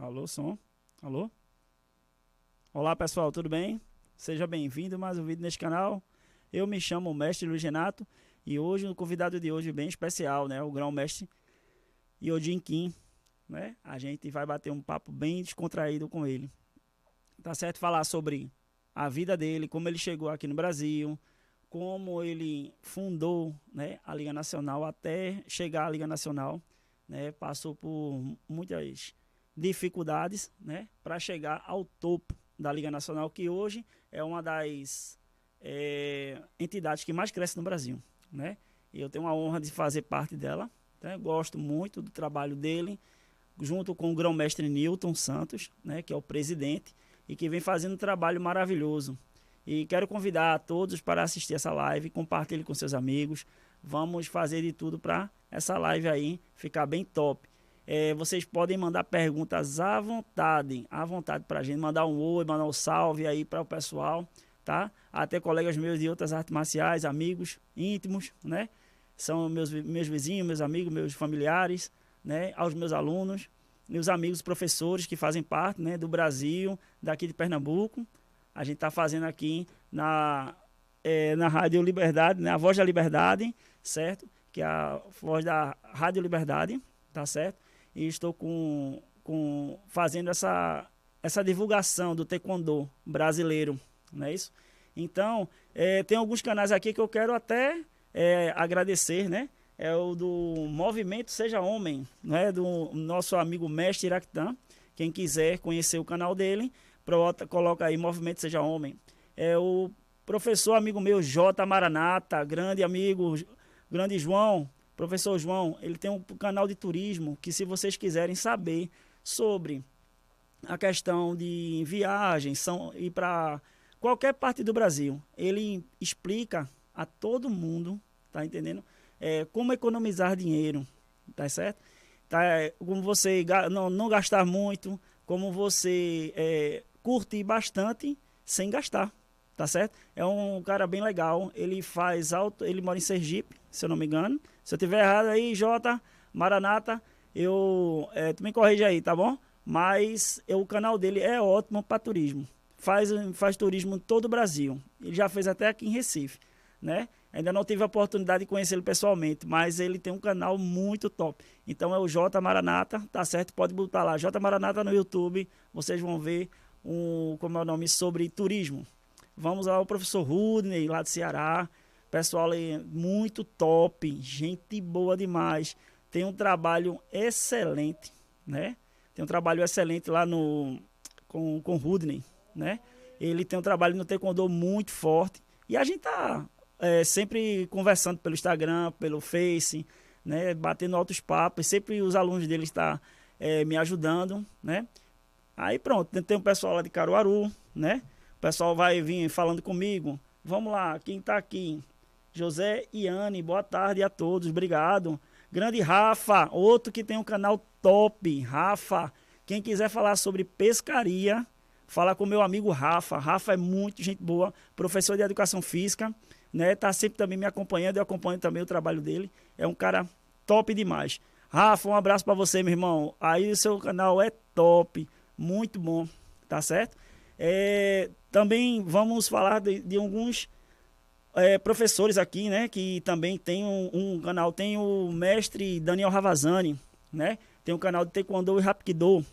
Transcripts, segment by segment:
Alô, som. Alô? Olá, pessoal, tudo bem? Seja bem-vindo a mais um vídeo neste canal. Eu me chamo Mestre Luiz Renato e hoje o convidado de hoje é bem especial, né? O grão-mestre Yodin Kim, né? A gente vai bater um papo bem descontraído com ele. Tá certo? Falar sobre a vida dele, como ele chegou aqui no Brasil, como ele fundou, né, a Liga Nacional até chegar à Liga Nacional, né? Passou por muitas dificuldades, né, para chegar ao topo da Liga Nacional, que hoje é uma das entidades que mais cresce no Brasil, né? E eu tenho a honra de fazer parte dela, né? Gosto muito do trabalho dele, junto com o grão-mestre Newton Santos, né, que é o presidente, e que vem fazendo um trabalho maravilhoso. E quero convidar a todos para assistir essa live, compartilhe com seus amigos. Vamos fazer de tudo para essa live aí ficar bem top. Vocês podem mandar perguntas à vontade para a gente, mandar um oi, mandar um salve aí para o pessoal, tá? Até colegas meus de outras artes marciais, amigos íntimos, né? São meus vizinhos, meus amigos, meus familiares, né? Aos meus alunos, meus amigos professores que fazem parte, né, do Brasil, daqui de Pernambuco. A gente está fazendo aqui na Rádio Liberdade, né, a Voz da Liberdade, certo? Que é a voz da Rádio Liberdade, tá certo? E estou fazendo essa divulgação do taekwondo brasileiro, não é isso? Então, tem alguns canais aqui que eu quero até agradecer, né? É o do Movimento Seja Homem, né? Do nosso amigo Mestre Iraquitã. Quem quiser conhecer o canal dele, coloca aí Movimento Seja Homem. É o professor amigo meu, J. Maranata, grande amigo, grande João, professor João, ele tem um canal de turismo que, se vocês quiserem saber sobre a questão de viagens, ir para qualquer parte do Brasil, ele explica a todo mundo, tá entendendo? Como economizar dinheiro, tá certo? Como você não gastar muito, como você curtir bastante sem gastar, tá certo? É um cara bem legal, ele ele mora em Sergipe, se eu não me engano. Se eu tiver errado aí, J. Maranata, tu me corrige aí, tá bom? Mas o canal dele é ótimo para turismo. Faz turismo em todo o Brasil. Ele já fez até aqui em Recife, né? Ainda não tive a oportunidade de conhecê-lo pessoalmente, mas ele tem um canal muito top. Então é o J. Maranata, tá certo? Pode botar lá, J. Maranata no YouTube, vocês vão ver como é o nome, sobre turismo. Vamos ao professor Rudney, lá do Ceará. Pessoal aí muito top, gente boa demais. Tem um trabalho excelente, né? Tem um trabalho excelente lá com o Rudney, né? Ele tem um trabalho no taekwondo muito forte. E a gente tá sempre conversando pelo Instagram, pelo Face, né? Batendo altos papos. Sempre os alunos dele estão me ajudando, né? Aí pronto, tem um pessoal lá de Caruaru, né? O pessoal vai vir falando comigo. Vamos lá, quem tá aqui? José e Anne, boa tarde a todos, obrigado. Grande Rafa, outro que tem um canal top. Rafa, quem quiser falar sobre pescaria, fala com meu amigo Rafa. Rafa é muito gente boa, professor de educação física, né? Tá sempre também me acompanhando, eu acompanho também o trabalho dele. É um cara top demais. Rafa, um abraço para você, meu irmão. Aí o seu canal é top, muito bom, tá certo? Também vamos falar de alguns professores aqui, né, que também tem um canal. Tem o mestre Daniel Ravazani, né, tem um canal de taekwondo e hapkido.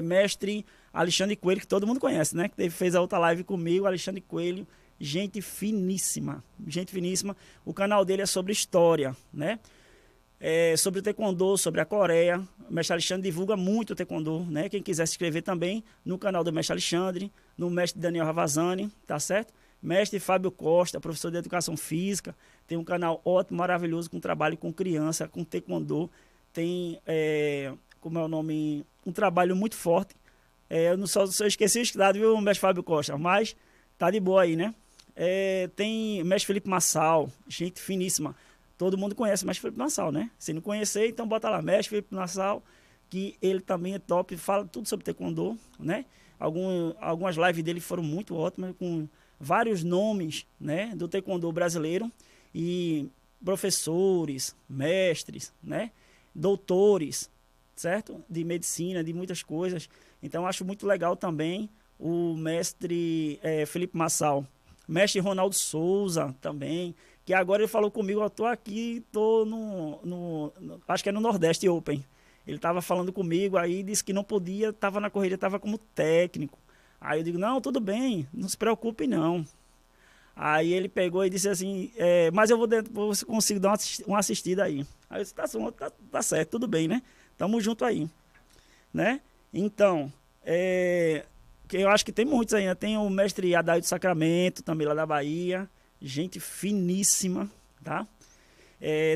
Mestre Alexandre Coelho, que todo mundo conhece, né, que fez a outra live comigo. Alexandre Coelho, gente finíssima, o canal dele é sobre história, né, sobre o taekwondo, sobre a Coreia. O mestre Alexandre divulga muito o taekwondo, né, quem quiser se inscrever também no canal do mestre Alexandre, no mestre Daniel Ravazani, tá certo? Mestre Fábio Costa, professor de educação física, tem um canal ótimo, maravilhoso, com trabalho com criança, com taekwondo. Tem, como é o nome, um trabalho muito forte. Eu não só esqueci o estado, viu, mestre Fábio Costa, mas tá de boa aí, né? Tem mestre Felipe Massal, gente finíssima. Todo mundo conhece o mestre Felipe Massal, né? Se não conhecer, então bota lá, mestre Felipe Massal, que ele também é top, fala tudo sobre taekwondo, né? Algumas lives dele foram muito ótimas, com vários nomes, né, do taekwondo brasileiro, e professores, mestres, né, doutores, certo? De medicina, de muitas coisas. Então, acho muito legal também o mestre Felipe Massal. Mestre Ronaldo Souza também, que agora ele falou comigo, eu tô aqui, tô acho que é no Nordeste Open. Ele estava falando comigo, aí disse que não podia, estava na corrida, estava como técnico. Aí eu digo, não, tudo bem, não se preocupe não. Aí ele pegou e disse assim, mas eu vou consigo dar uma assistida aí. Aí eu disse, tá certo, tudo bem, né? Tamo junto aí, né? Então, que eu acho que tem muitos ainda. Tem o mestre Adaildo Sacramento, também lá da Bahia. Gente finíssima, tá?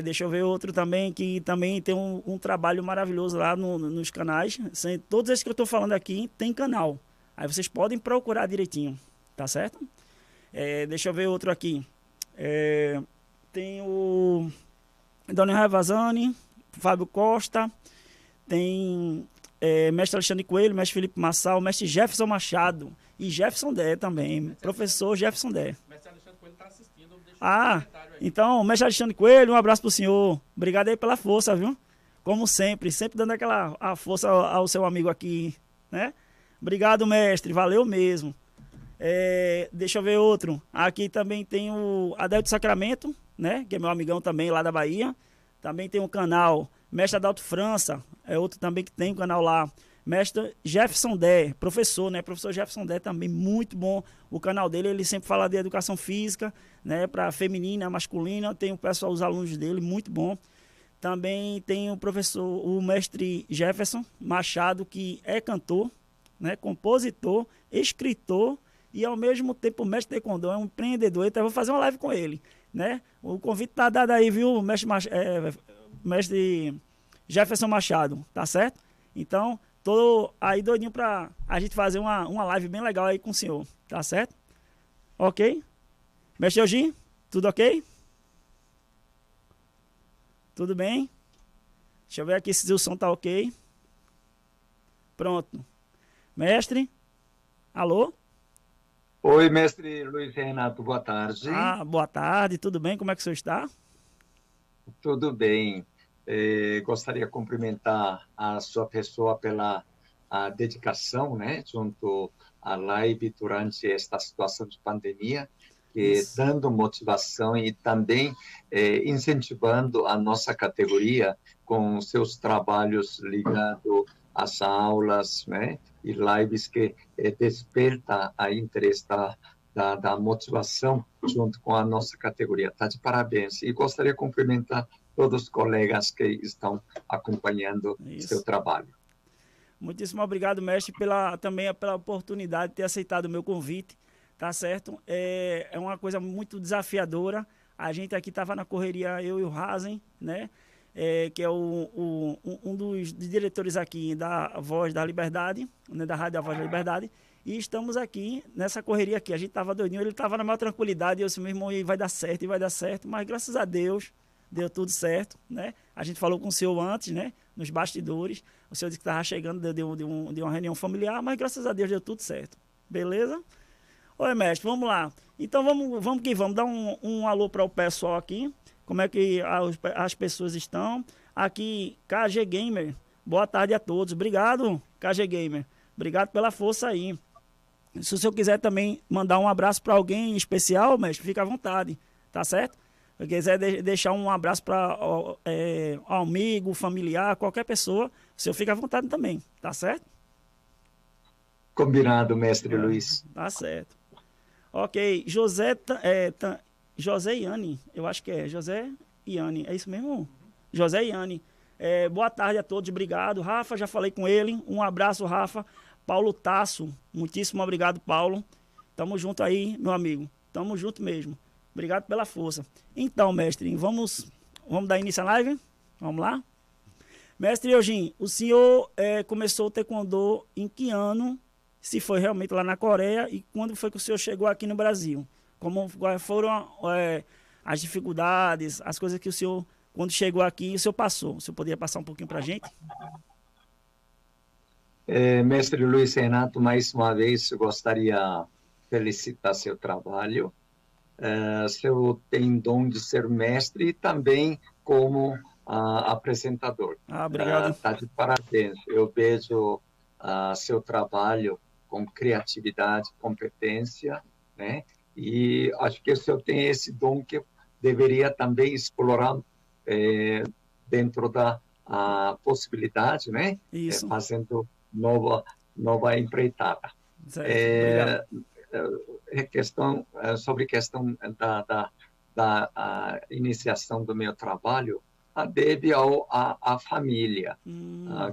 Deixa eu ver outro também, que também tem um trabalho maravilhoso lá nos canais. Todos esses que eu tô falando aqui tem canal. Aí vocês podem procurar direitinho, tá certo? Deixa eu ver outro aqui. Tem o Dona Ravazani, Fábio Costa, tem mestre Alexandre Coelho, mestre Felipe Massal, mestre Jefferson Machado e Jefferson Dé também, professor Jefferson Dé. Mestre Alexandre Coelho está assistindo, então, mestre Alexandre Coelho, um abraço pro senhor, obrigado aí pela força, viu? Como sempre dando a força ao seu amigo aqui, né? Obrigado, mestre, valeu mesmo. Deixa eu ver outro. Aqui também tem o Adalto Sacramento, né? Que é meu amigão também lá da Bahia. Também tem um canal, mestre Adalto França, é outro também que tem um canal lá. Mestre Jefferson Dé, professor, né? Professor Jefferson Dé também, muito bom. O canal dele, ele sempre fala de educação física, né? Para feminina, masculina. Tem o pessoal, os alunos dele, muito bom. Também tem o mestre Jefferson Machado, que é cantor, né? Compositor, escritor e ao mesmo tempo mestre taekwondo, é um empreendedor. Então eu vou fazer uma live com ele, né? O convite tá dado aí, viu, mestre Jefferson Machado, tá certo? Então, tô aí doidinho pra a gente fazer uma live bem legal aí com o senhor, tá certo? Ok? Mestre Eugênio, tudo ok? Tudo bem? Deixa eu ver aqui se o som tá ok. Pronto. Mestre? Alô? Oi, mestre Luiz Renato, boa tarde. Boa tarde, tudo bem? Como é que o senhor está? Tudo bem. Gostaria de cumprimentar a sua pessoa pela dedicação, né, junto à live durante esta situação de pandemia, dando motivação e também incentivando a nossa categoria com seus trabalhos ligados às aulas, né, e lives que desperta a interesse da motivação junto com a nossa categoria. Está de parabéns. E gostaria de cumprimentar todos os colegas que estão acompanhando seu trabalho. Muitíssimo obrigado, mestre, também pela oportunidade de ter aceitado o meu convite, tá certo? É uma coisa muito desafiadora. A gente aqui estava na correria, eu e o Hazen, né? Que é um dos diretores aqui da Voz da Liberdade, né? Da Rádio A Voz da Liberdade. E estamos aqui, nessa correria aqui. A gente estava doidinho, ele estava na maior tranquilidade. Eu disse, meu irmão, vai dar certo. Mas graças a Deus, deu tudo certo, né? A gente falou com o senhor antes, né? Nos bastidores. O senhor disse que estava chegando de uma reunião familiar, mas graças a Deus deu tudo certo. Beleza? Oi, mestre, vamos lá. Então vamos que vamos. Dar um alô para o pessoal aqui. Como é que as pessoas estão? Aqui, KG Gamer. Boa tarde a todos. Obrigado, KG Gamer. Obrigado pela força aí. Se o senhor quiser também mandar um abraço para alguém especial, mestre, fica à vontade. Tá certo? Se quiser deixar um abraço para amigo, familiar, qualquer pessoa, o senhor fica à vontade também. Tá certo? Combinado, mestre Luiz. Tá certo. Ok. José Iane, eu acho que é José Iane, é isso mesmo? José Iane. Boa tarde a todos, obrigado. Rafa, já falei com ele, um abraço, Rafa. Paulo Tasso, muitíssimo obrigado, Paulo. Tamo junto aí, meu amigo, tamo junto mesmo. Obrigado pela força. Então, mestre, vamos dar início à live? Vamos lá? Mestre Eugênio, o senhor começou o taekwondo em que ano? Se foi realmente lá na Coreia e quando foi que o senhor chegou aqui no Brasil? Como foram as dificuldades, as coisas que o senhor, quando chegou aqui, o senhor passou? O senhor poderia passar um pouquinho para a gente? Mestre Luiz Renato, mais uma vez, eu gostaria de felicitar seu trabalho. Seu tem dom de ser mestre e também como apresentador. Obrigado. Tá de parabéns. Eu vejo seu trabalho com criatividade, competência, né? E acho que o senhor tem esse dom que eu deveria também explorar dentro da possibilidade, né? Isso. Fazendo nova empreitada. Certo, obrigado. Sobre questão da iniciação do meu trabalho, deve à família.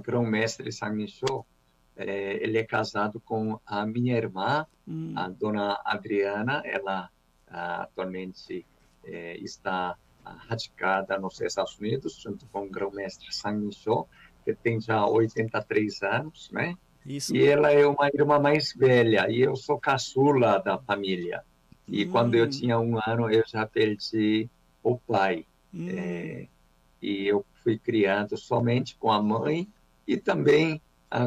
Grão-mestre Sang-Min-Cho, ele é casado com a minha irmã, a dona Adriana. Ela atualmente está radicada nos Estados Unidos, junto com o grão-mestre Sang-Min-Cho, que tem já 83 anos, né? Isso. E ela é uma irmã mais velha, e eu sou caçula da família. E quando eu tinha 1 ano, eu já perdi o pai. E eu fui criado somente com a mãe e também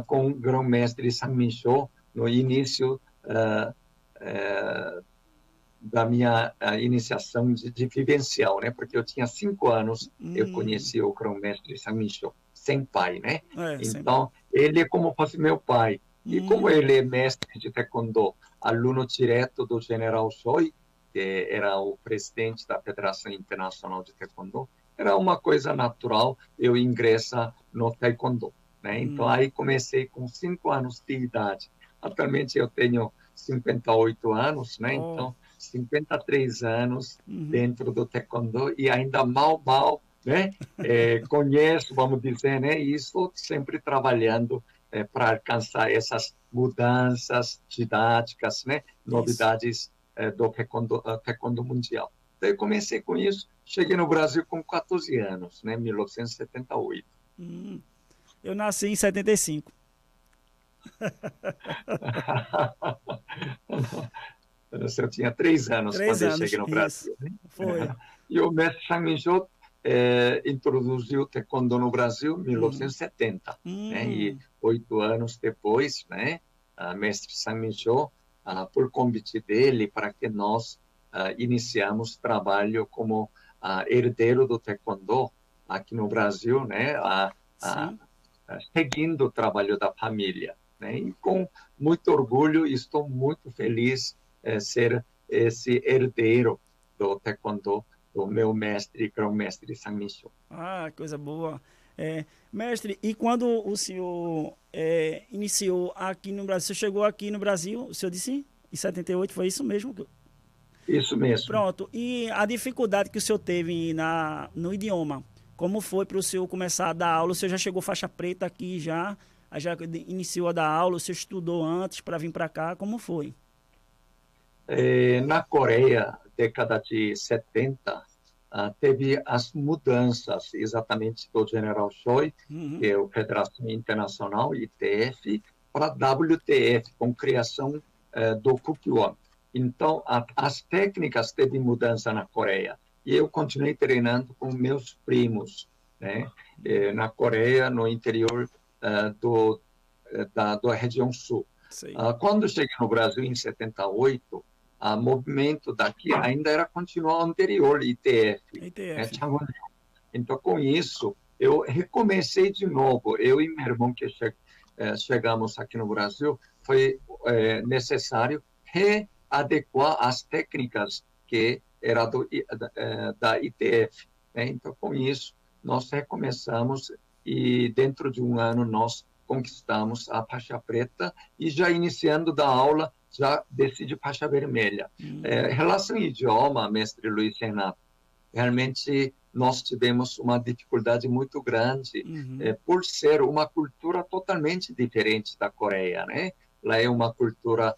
com o grão-mestre Sang-Min-Cho no início da minha iniciação de vivencial, né? Porque eu tinha 5 anos, eu conheci o grão-mestre Sang-Min-Cho, sem pai, né? Então, ele é como fosse meu pai. E como ele é mestre de taekwondo, aluno direto do general Choi, que era o presidente da Federação Internacional de Taekwondo, era uma coisa natural eu ingressar no taekwondo, né? Então, aí comecei com 5 anos de idade. Atualmente eu tenho 58 anos, né? Então, 53 anos dentro do taekwondo e ainda mal, né? Conheço, vamos dizer, né? E estou sempre trabalhando para alcançar essas mudanças didáticas, né? Novidades do taekwondo mundial. Então, eu comecei com isso, cheguei no Brasil com 14 anos, né? 1978. Eu nasci em 75. Eu tinha 3 anos quando eu cheguei no Brasil. Isso. Foi. E o mestre Sang-Min-Cho introduziu o taekwondo no Brasil em 1970. Né? E 8 anos depois, né, o mestre Sang-Min-Cho, por convite dele, para que nós iniciamos trabalho como herdeiro do taekwondo aqui no Brasil, né, seguindo o trabalho da família. Né? E com muito orgulho, estou muito feliz ser esse herdeiro do taekwondo do meu mestre, grão-mestre Sang-Min-Cho. Coisa boa. Mestre, e quando o senhor iniciou aqui no Brasil, você chegou aqui no Brasil, o senhor disse em 78, foi isso mesmo? Isso mesmo. Pronto. E a dificuldade que o senhor teve no idioma, como foi para o senhor começar a dar aula? O senhor já chegou faixa preta aqui já iniciou a dar aula, o senhor estudou antes para vir para cá, como foi? Na Coreia, década de 70, teve as mudanças exatamente do General Choi, que é a Federação Internacional, ITF, para a WTF, com criação do Kukyoon. Então, as técnicas teve mudança na Coreia. E eu continuei treinando com meus primos, né? Na Coreia, no interior da região sul. Quando cheguei no Brasil, em 78, o movimento daqui ainda era continuar anterior, ITF. Né? Então, com isso, eu recomecei de novo. Eu e meu irmão, que chegamos aqui no Brasil, foi necessário readequar as técnicas que era da ITF. Né? Então, com isso, nós recomeçamos e dentro de 1 ano nós conquistamos a faixa preta e já iniciando da aula, já decidi faixa vermelha. Relação ao idioma, mestre Luiz Renato, realmente nós tivemos uma dificuldade muito grande por ser uma cultura totalmente diferente da Coreia, né? Lá é uma cultura,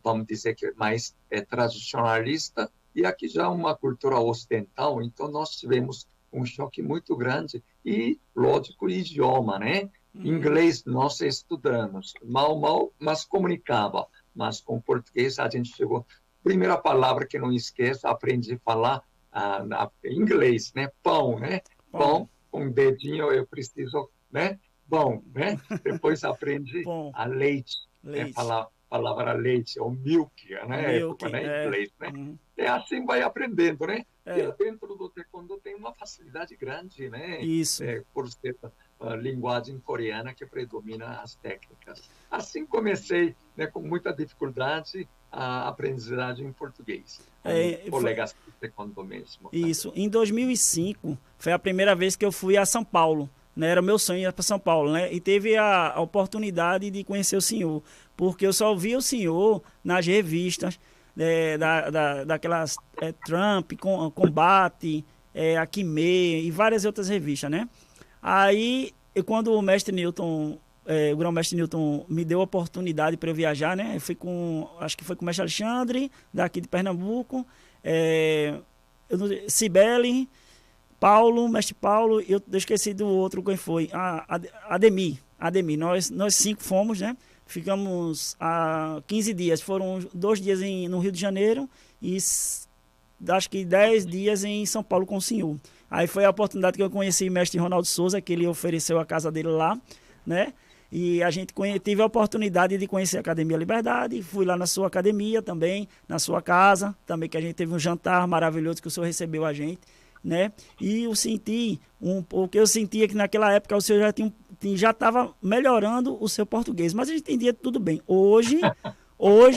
vamos dizer que mais tradicionalista e aqui já uma cultura ocidental, então nós tivemos um choque muito grande e, lógico, idioma, né? Inglês nós estudamos, mal, mas comunicava. Mas com português a gente chegou. Primeira palavra que não esqueço, aprendi a falar inglês, né? Pão, né? Pão, com um dedinho eu preciso, né? Pão, né? Depois aprendi a leite, né? Falar palavra leite, ou milk, né? Milk, Época, né? Em inglês, né? E assim vai aprendendo, né? E dentro do taekwondo tem uma facilidade grande, né? Isso. Por ser a linguagem coreana que predomina as técnicas. Assim comecei, né, com muita dificuldade a aprendizagem em português, com colegas do taekwondo mesmo. Isso. Em 2005 foi a primeira vez que eu fui a São Paulo. Né, era o meu sonho ir para São Paulo, né? E teve a oportunidade de conhecer o senhor, porque eu só vi o senhor nas revistas daquelas Trump, Combate, Akime e várias outras revistas, né? Aí, quando o mestre Newton, o grão-mestre Newton me deu a oportunidade para eu viajar, né? Eu fui acho que foi com o mestre Alexandre, daqui de Pernambuco, Cibele, Paulo, mestre Paulo, eu esqueci do outro, quem foi? Ademir. Nós 5 fomos, né? Ficamos 15 dias. Foram 2 dias no Rio de Janeiro e acho que 10 dias em São Paulo com o senhor. Aí foi a oportunidade que eu conheci o mestre Ronaldo Souza, que ele ofereceu a casa dele lá, né? E a gente tive a oportunidade de conhecer a Academia Liberdade, fui lá na sua academia também, na sua casa, também que a gente teve um jantar maravilhoso que o senhor recebeu a gente. Né? E eu senti, o que eu sentia que naquela época o senhor já estava melhorando o seu português, mas a gente entendia tudo bem. Hoje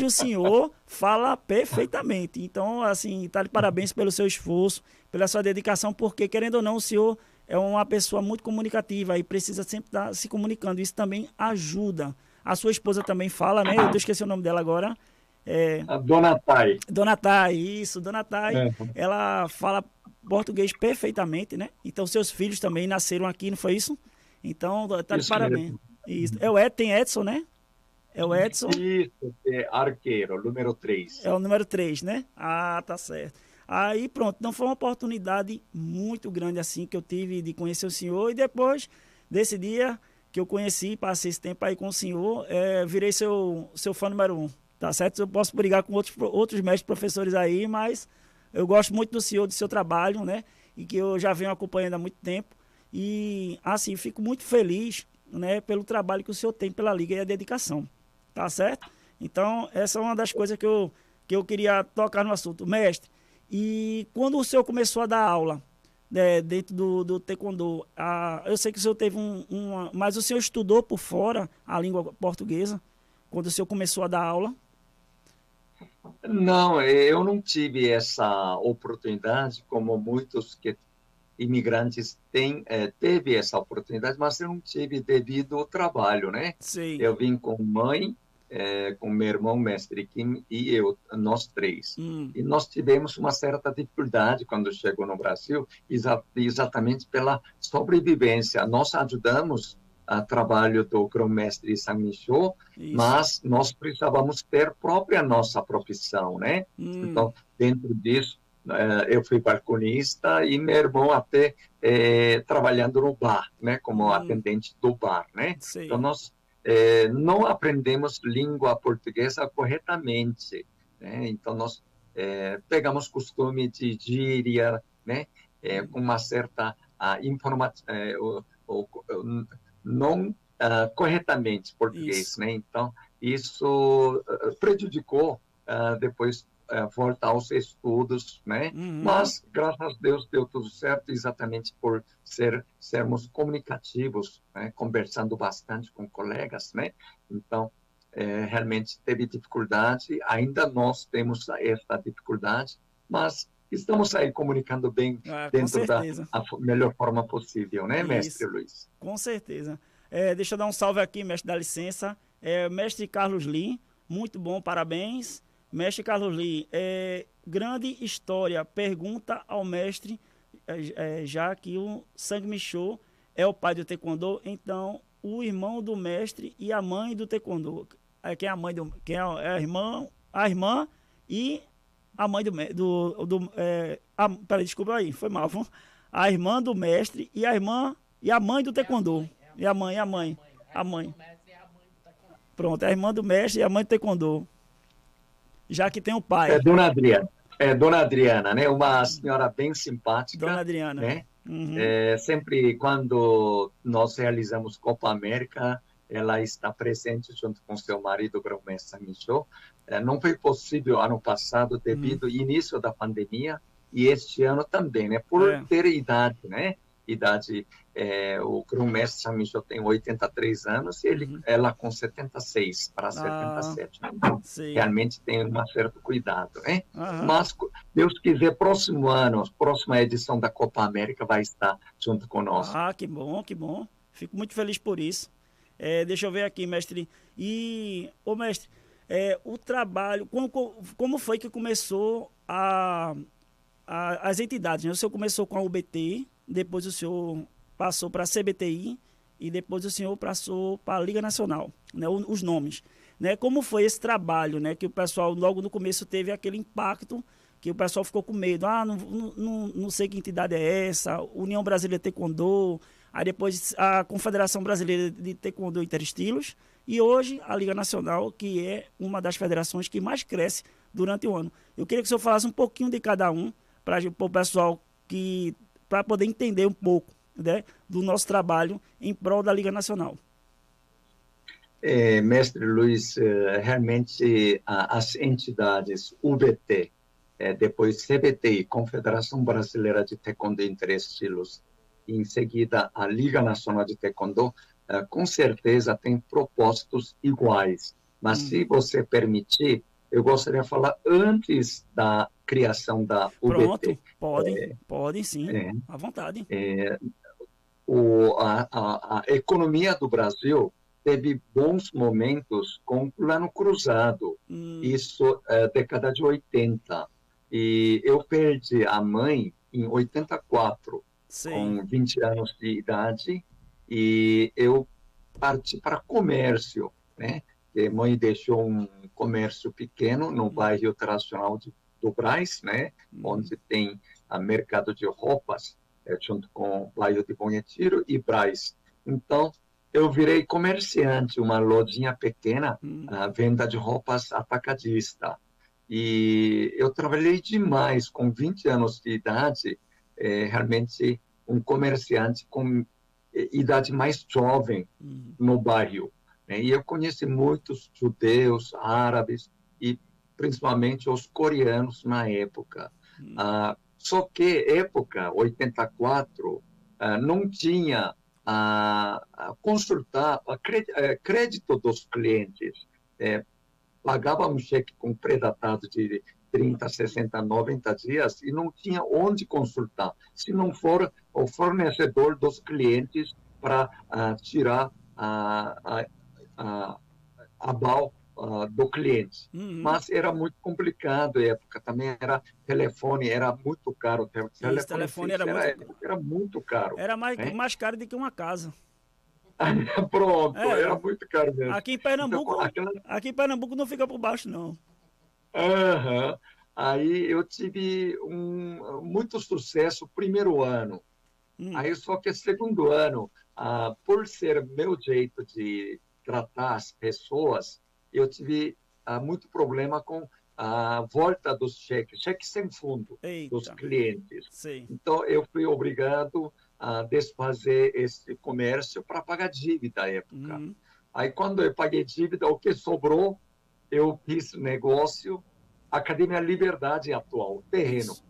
o senhor fala perfeitamente. Então, assim, tá de parabéns pelo seu esforço, pela sua dedicação, porque, querendo ou não, o senhor é uma pessoa muito comunicativa e precisa sempre estar se comunicando. Isso também ajuda. A sua esposa também fala, né? Eu esqueci o nome dela agora. A Dona Thay. Dona Thay, isso, Dona Thay. Ela fala português perfeitamente, né? Então, seus filhos também nasceram aqui, não foi isso? Então, tá de parabéns. Isso. Tem Edson, né? É o Edson. Isso, arqueiro, número 3. É o número 3, né? Ah, tá certo. Aí, pronto. Então, foi uma oportunidade muito grande, assim, que eu tive de conhecer o senhor. E depois desse dia que eu conheci, passei esse tempo aí com o senhor, virei seu fã número 1. Tá certo? Eu posso brigar com outros mestres professores aí, mas eu gosto muito do senhor, do seu trabalho, né? E que eu já venho acompanhando há muito tempo. E, assim, fico muito feliz, né, pelo trabalho que o senhor tem pela Liga e a dedicação. Tá certo? Então, essa é uma das coisas que eu queria tocar no assunto. Mestre, e quando o senhor começou a dar aula, né, dentro do taekwondo, eu sei que o senhor teve mas o senhor estudou por fora a língua portuguesa, quando o senhor começou a dar aula? Não, eu não tive essa oportunidade, como muitos imigrantes teve essa oportunidade, mas eu não tive devido ao trabalho, né? Sim. Eu vim com mãe, com meu irmão, mestre Kim, e nós 3. E nós tivemos uma certa dificuldade quando chegou no Brasil, exatamente pela sobrevivência. Nós ajudamos o trabalho do grão-mestre Sang Micho, mas nós precisávamos ter nossa profissão, né? Então, dentro disso, eu fui balconista e meu irmão até trabalhando no bar, né? Como atendente do bar, né? Sim. Então, nós não aprendemos língua portuguesa corretamente, né? Então, nós pegamos costume de gíria, né? Com uma certa informação, não corretamente português, né? Então, isso prejudicou depois voltar aos estudos, né? Mas, graças a Deus, deu tudo certo, exatamente por sermos comunicativos, né? Conversando bastante com colegas, né? Então, realmente teve dificuldade, ainda nós temos essa dificuldade, mas estamos aí comunicando bem dentro da melhor forma possível, né, mestre Luiz? Com certeza. Deixa eu dar um salve aqui, mestre, dá licença. Mestre Carlos Lee, muito bom, parabéns. Mestre Carlos Lee, grande história, pergunta ao mestre, já que o Sang Micho é o pai do taekwondo, então o irmão do mestre e a mãe do taekwondo. Quem é a mãe quem é a irmã e a mãe peraí, desculpa aí, foi mal. A irmã do mestre e a mãe do taekwondo. E a mãe. Pronto, é a irmã do mestre e a mãe do taekwondo. Já que tem o pai. Dona Adriana, né? Uma senhora bem simpática. Dona Adriana. Né? Sempre quando nós realizamos Copa América, ela está presente junto com seu marido, grão-mestre Samicho. Não foi possível ano passado devido ao início da pandemia e este ano também, né? Por ter idade, né? O grão-mestre Samicho tem 83 anos e ela com 76 para 77. Então, realmente tem um certo cuidado, né? Mas, Deus quiser, próximo ano, próxima edição da Copa América vai estar junto conosco. Que bom, que bom. Fico muito feliz por isso. Deixa eu ver aqui, mestre. Mestre, o trabalho, como foi que começou as entidades, né? O senhor começou com a UBT, depois o senhor passou para a CBTI e depois o senhor passou para a Liga Nacional, né? Os nomes. Né? Como foi esse trabalho, né? Que o pessoal logo no começo teve aquele impacto, que o pessoal ficou com medo. Não sei que entidade é essa, União Brasileira de Taekwondo, aí depois a Confederação Brasileira de Taekwondo Interestilos, e hoje a Liga Nacional, que é uma das federações que mais cresce durante o ano. Eu queria que o senhor falasse um pouquinho de cada um, para o pessoal para poder entender um pouco, né, do nosso trabalho em prol da Liga Nacional. Mestre Luiz, realmente as entidades UBT, depois CBTI, Confederação Brasileira de Taekwondo Interestilos, e em seguida a Liga Nacional de Taekwondo, com certeza tem propósitos iguais. Mas se você permitir, eu gostaria de falar antes da criação da UBT. Pronto, pode sim, à vontade. A economia do Brasil teve bons momentos com o Plano Cruzado, isso década de 80. E eu perdi a mãe em 84, com 20 anos de idade, e eu parti para comércio, né? E mãe deixou um comércio pequeno no bairro tradicional do Brás, né? Onde tem mercado de roupas, junto com o bairro de Bom Retiro e Brás. Então, eu virei comerciante, uma lojinha pequena, venda de roupas atacadista. E eu trabalhei demais, com 20 anos de idade, realmente um comerciante com idade mais jovem no bairro. E eu conheci muitos judeus, árabes e principalmente os coreanos na época. Só que época 84 não tinha consultar crédito dos clientes. Pagava um cheque com pré-datado de 30, 60, 90 dias e não tinha onde consultar, se não for o fornecedor dos clientes para tirar a aval do cliente. Mas era muito complicado na época, também era telefone, era muito caro. Telefone era muito caro. Era mais caro do que uma casa. Pronto, era muito caro mesmo. Aqui em Pernambuco não fica por baixo, não. Aí eu tive muito sucesso primeiro ano. Aí só que segundo ano, por ser meu jeito de tratar as pessoas, eu tive muito problema com a volta dos cheques sem fundo. Eita. Dos clientes. Sim. Então eu fui obrigado a desfazer esse comércio para pagar dívida à época. Aí quando eu paguei dívida, o que sobrou, eu fiz negócio, Academia Liberdade atual, terreno. Isso.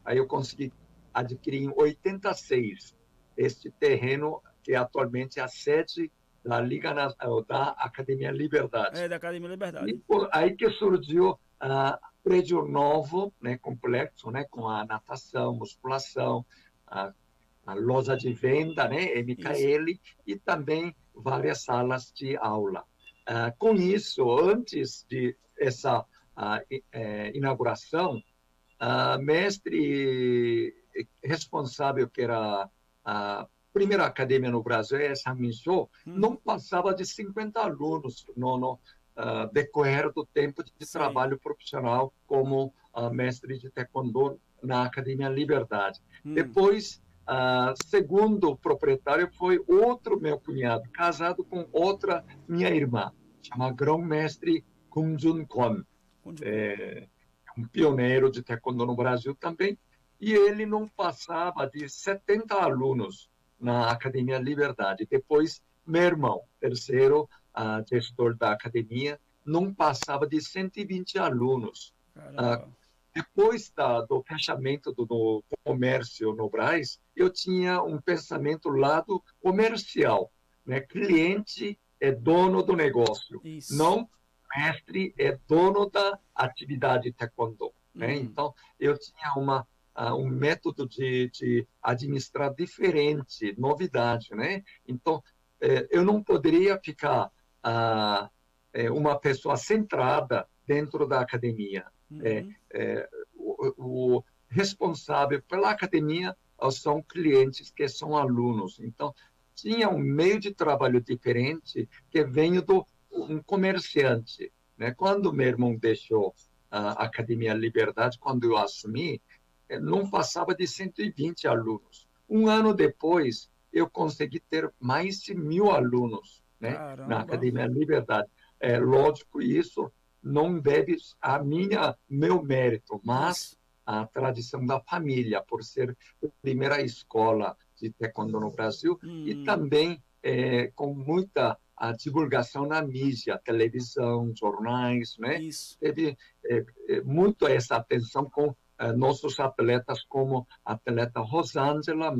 Aí eu consegui adquirir em 86 este terreno, que atualmente é a sede da da Academia Liberdade. Da Academia Liberdade. E aí que surgiu prédio novo, né, complexo, né, com a natação, musculação, a loja de venda, né, MKL, e também várias salas de aula. Com isso, antes de essa inauguração, mestre responsável, que era a primeira academia no Brasil, essa Minsho, não passava de 50 alunos no decorrer do tempo de trabalho profissional como mestre de taekwondo na Academia Liberdade. Depois, segundo o proprietário, foi outro meu cunhado, casado com outra minha irmã, chama grão-mestre Kung Jun Kwon, um pioneiro de taekwondo no Brasil também, e ele não passava de 70 alunos na Academia Liberdade. Depois meu irmão, terceiro gestor da academia, não passava de 120 alunos. Caramba. Depois do fechamento do comércio no Brás, eu tinha um pensamento lado comercial, né? Cliente é dono do negócio, Isso. não mestre é dono da atividade taekwondo, né? Então, eu tinha um método de administrar diferente, novidade, né? Então, eu não poderia ficar uma pessoa centrada dentro da academia. Uhum. O responsável pela academia são clientes que são alunos. Então, tinha um meio de trabalho diferente que vem do um comerciante. Né? Quando meu irmão deixou a Academia Liberdade, quando eu assumi, não passava de 120 alunos. Um ano depois, eu consegui ter mais de 1.000 alunos, né, na Caramba. Academia Liberdade. Lógico, isso não deve a meu mérito, mas Isso. a tradição da família, por ser a primeira escola de taekwondo no Brasil, e também com muita divulgação na mídia, televisão, jornais, né? Isso. Teve muito essa atenção com nossos atletas, como a atleta Rosângela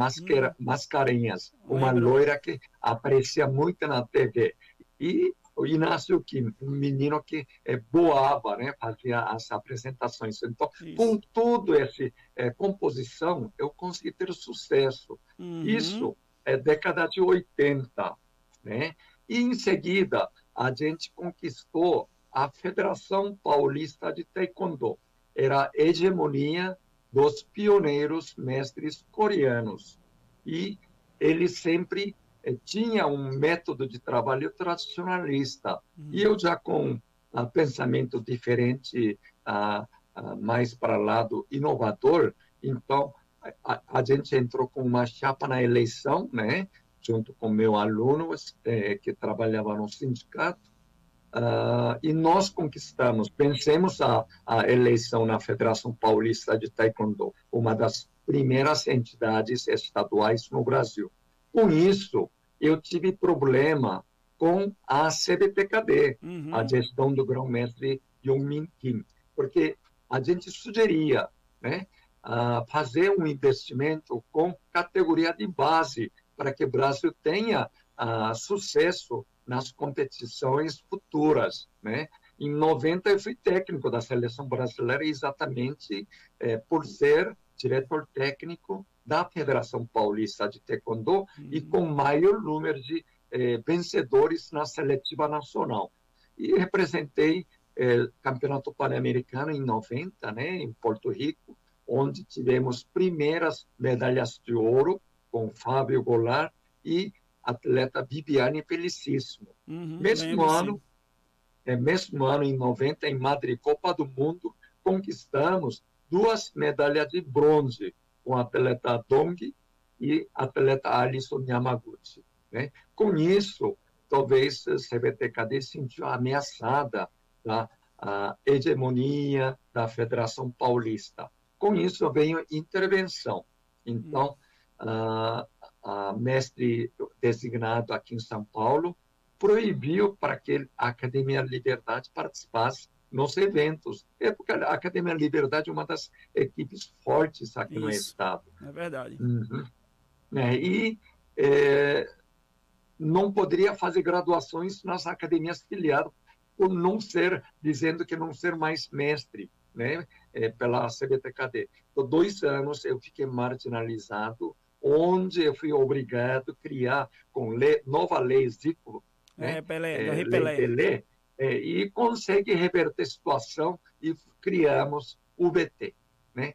Mascarenhas, uma Lembro. loira que aparecia muito na TV. E o Inácio Kim, um menino que boava, né, fazia as apresentações. Então, com Isso. tudo essa composição, eu consegui ter sucesso. Uhum. Isso é década de 80, né? E, em seguida, a gente conquistou a Federação Paulista de Taekwondo. Era a hegemonia dos pioneiros mestres coreanos. E eles sempre tinha um método de trabalho tradicionalista. E eu já com pensamento diferente, mais para o lado inovador, então a gente entrou com uma chapa na eleição, né, junto com meu aluno que trabalhava no sindicato, e nós conquistamos, vencemos a eleição na Federação Paulista de Taekwondo, uma das primeiras entidades estaduais no Brasil. Com isso, eu tive problema com a CBTKD, a gestão do grão-mestre Yong-Min Kim, porque a gente sugeria, né, fazer um investimento com categoria de base para que o Brasil tenha sucesso nas competições futuras, né? Em 90 eu fui técnico da seleção brasileira exatamente por ser diretor técnico da Federação Paulista de Taekwondo e com maior número de vencedores na seletiva nacional. E representei Campeonato Pan-Americano em 90, né, em Porto Rico, onde tivemos primeiras medalhas de ouro com Fábio Goulart e atleta Bibiane Felicíssimo. Lembro, sim. Mesmo ano, em 90, em Madrid, Copa do Mundo, conquistamos 2 medalhas de bronze com a atleta Dong e a atleta Alison Yamaguchi. Né? Com isso, talvez a CBTKD sentiu ameaçada da hegemonia da Federação Paulista. Com isso, veio intervenção. Então, a mestre designado aqui em São Paulo proibiu para que a Academia Liberdade participasse nos eventos. Porque a Academia Liberdade é uma das equipes fortes aqui no Isso. estado. É verdade. E não poderia fazer graduações nas academias filiadas por não ser, dizendo que não ser mais mestre, né, pela CBTKD. Por 2 anos eu fiquei marginalizado, onde eu fui obrigado a criar com nova lei Zículo, né, Pelé, do Rei lei Pelé. Pelé, e consegue reverter a situação e criamos o VT, né,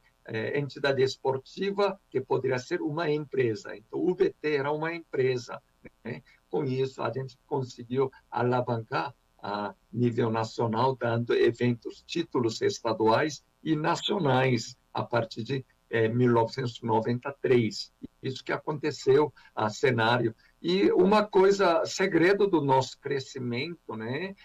entidade esportiva que poderia ser uma empresa. Então, o VT era uma empresa, né? Com isso, a gente conseguiu alavancar a nível nacional, dando eventos, títulos estaduais e nacionais a partir de 1993. Isso que aconteceu, a cenário. E uma coisa, segredo do nosso crescimento, né,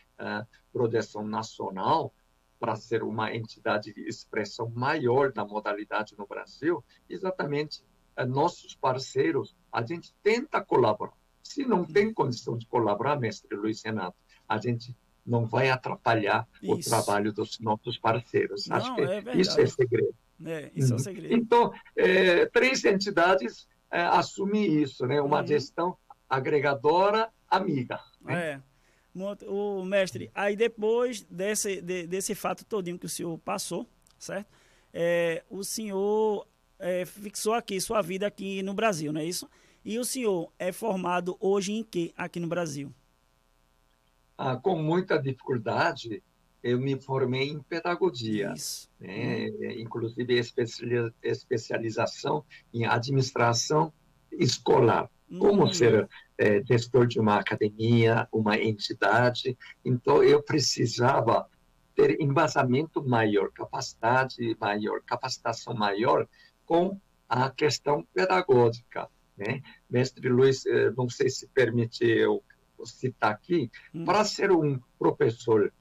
projeção nacional, para ser uma entidade de expressão maior da modalidade no Brasil, exatamente nossos parceiros, a gente tenta colaborar. Se não tem condição de colaborar, mestre Luiz Renato, a gente não vai atrapalhar o trabalho dos nossos parceiros. Não, acho que é isso é verdade. segredo. Isso é o segredo. Então, 3 entidades assumem isso, né? Uma gestão agregadora, amiga. Né? O mestre, aí depois desse fato todinho que o senhor passou, certo? O senhor fixou aqui sua vida aqui no Brasil, não é isso? E o senhor é formado hoje em quê aqui no Brasil? Com muita dificuldade, eu me formei em pedagogia, Isso. né? Inclusive especialização em administração escolar. Como ser gestor de uma academia, uma entidade. Então, eu precisava ter embasamento maior, capacidade maior, capacitação maior com a questão pedagógica. Né? Mestre Luiz, não sei se permite eu citar aqui, para ser um professor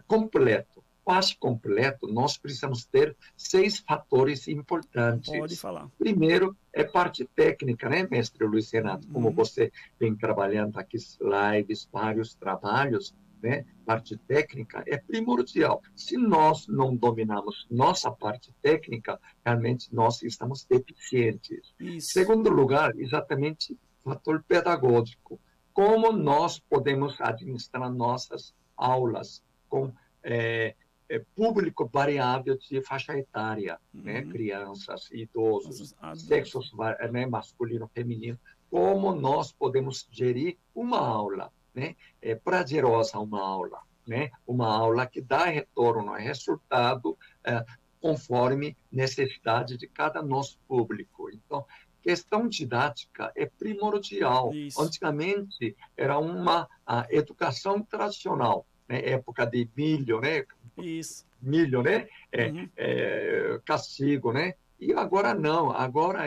completo, quase completo, nós precisamos ter 6 fatores importantes. Pode falar. Primeiro, é parte técnica, né, mestre Luiz Renato? Como você vem trabalhando aqui, lives, vários trabalhos, né? Parte técnica é primordial. Se nós não dominamos nossa parte técnica, realmente nós estamos deficientes. Isso. Segundo lugar, exatamente, fator pedagógico. Como nós podemos administrar nossas aulas com público variável de faixa etária, né? Crianças, idosos, sexos, né? Masculino, feminino. Como nós podemos gerir uma aula, né? Prazerosa uma aula, né? Uma aula que dá retorno, resultado conforme necessidade de cada nosso público. Então, questão didática é primordial. Isso. Antigamente, era uma educação tradicional, né? Época de milho, né? Isso. Milho, né? Castigo, né? E agora não. Agora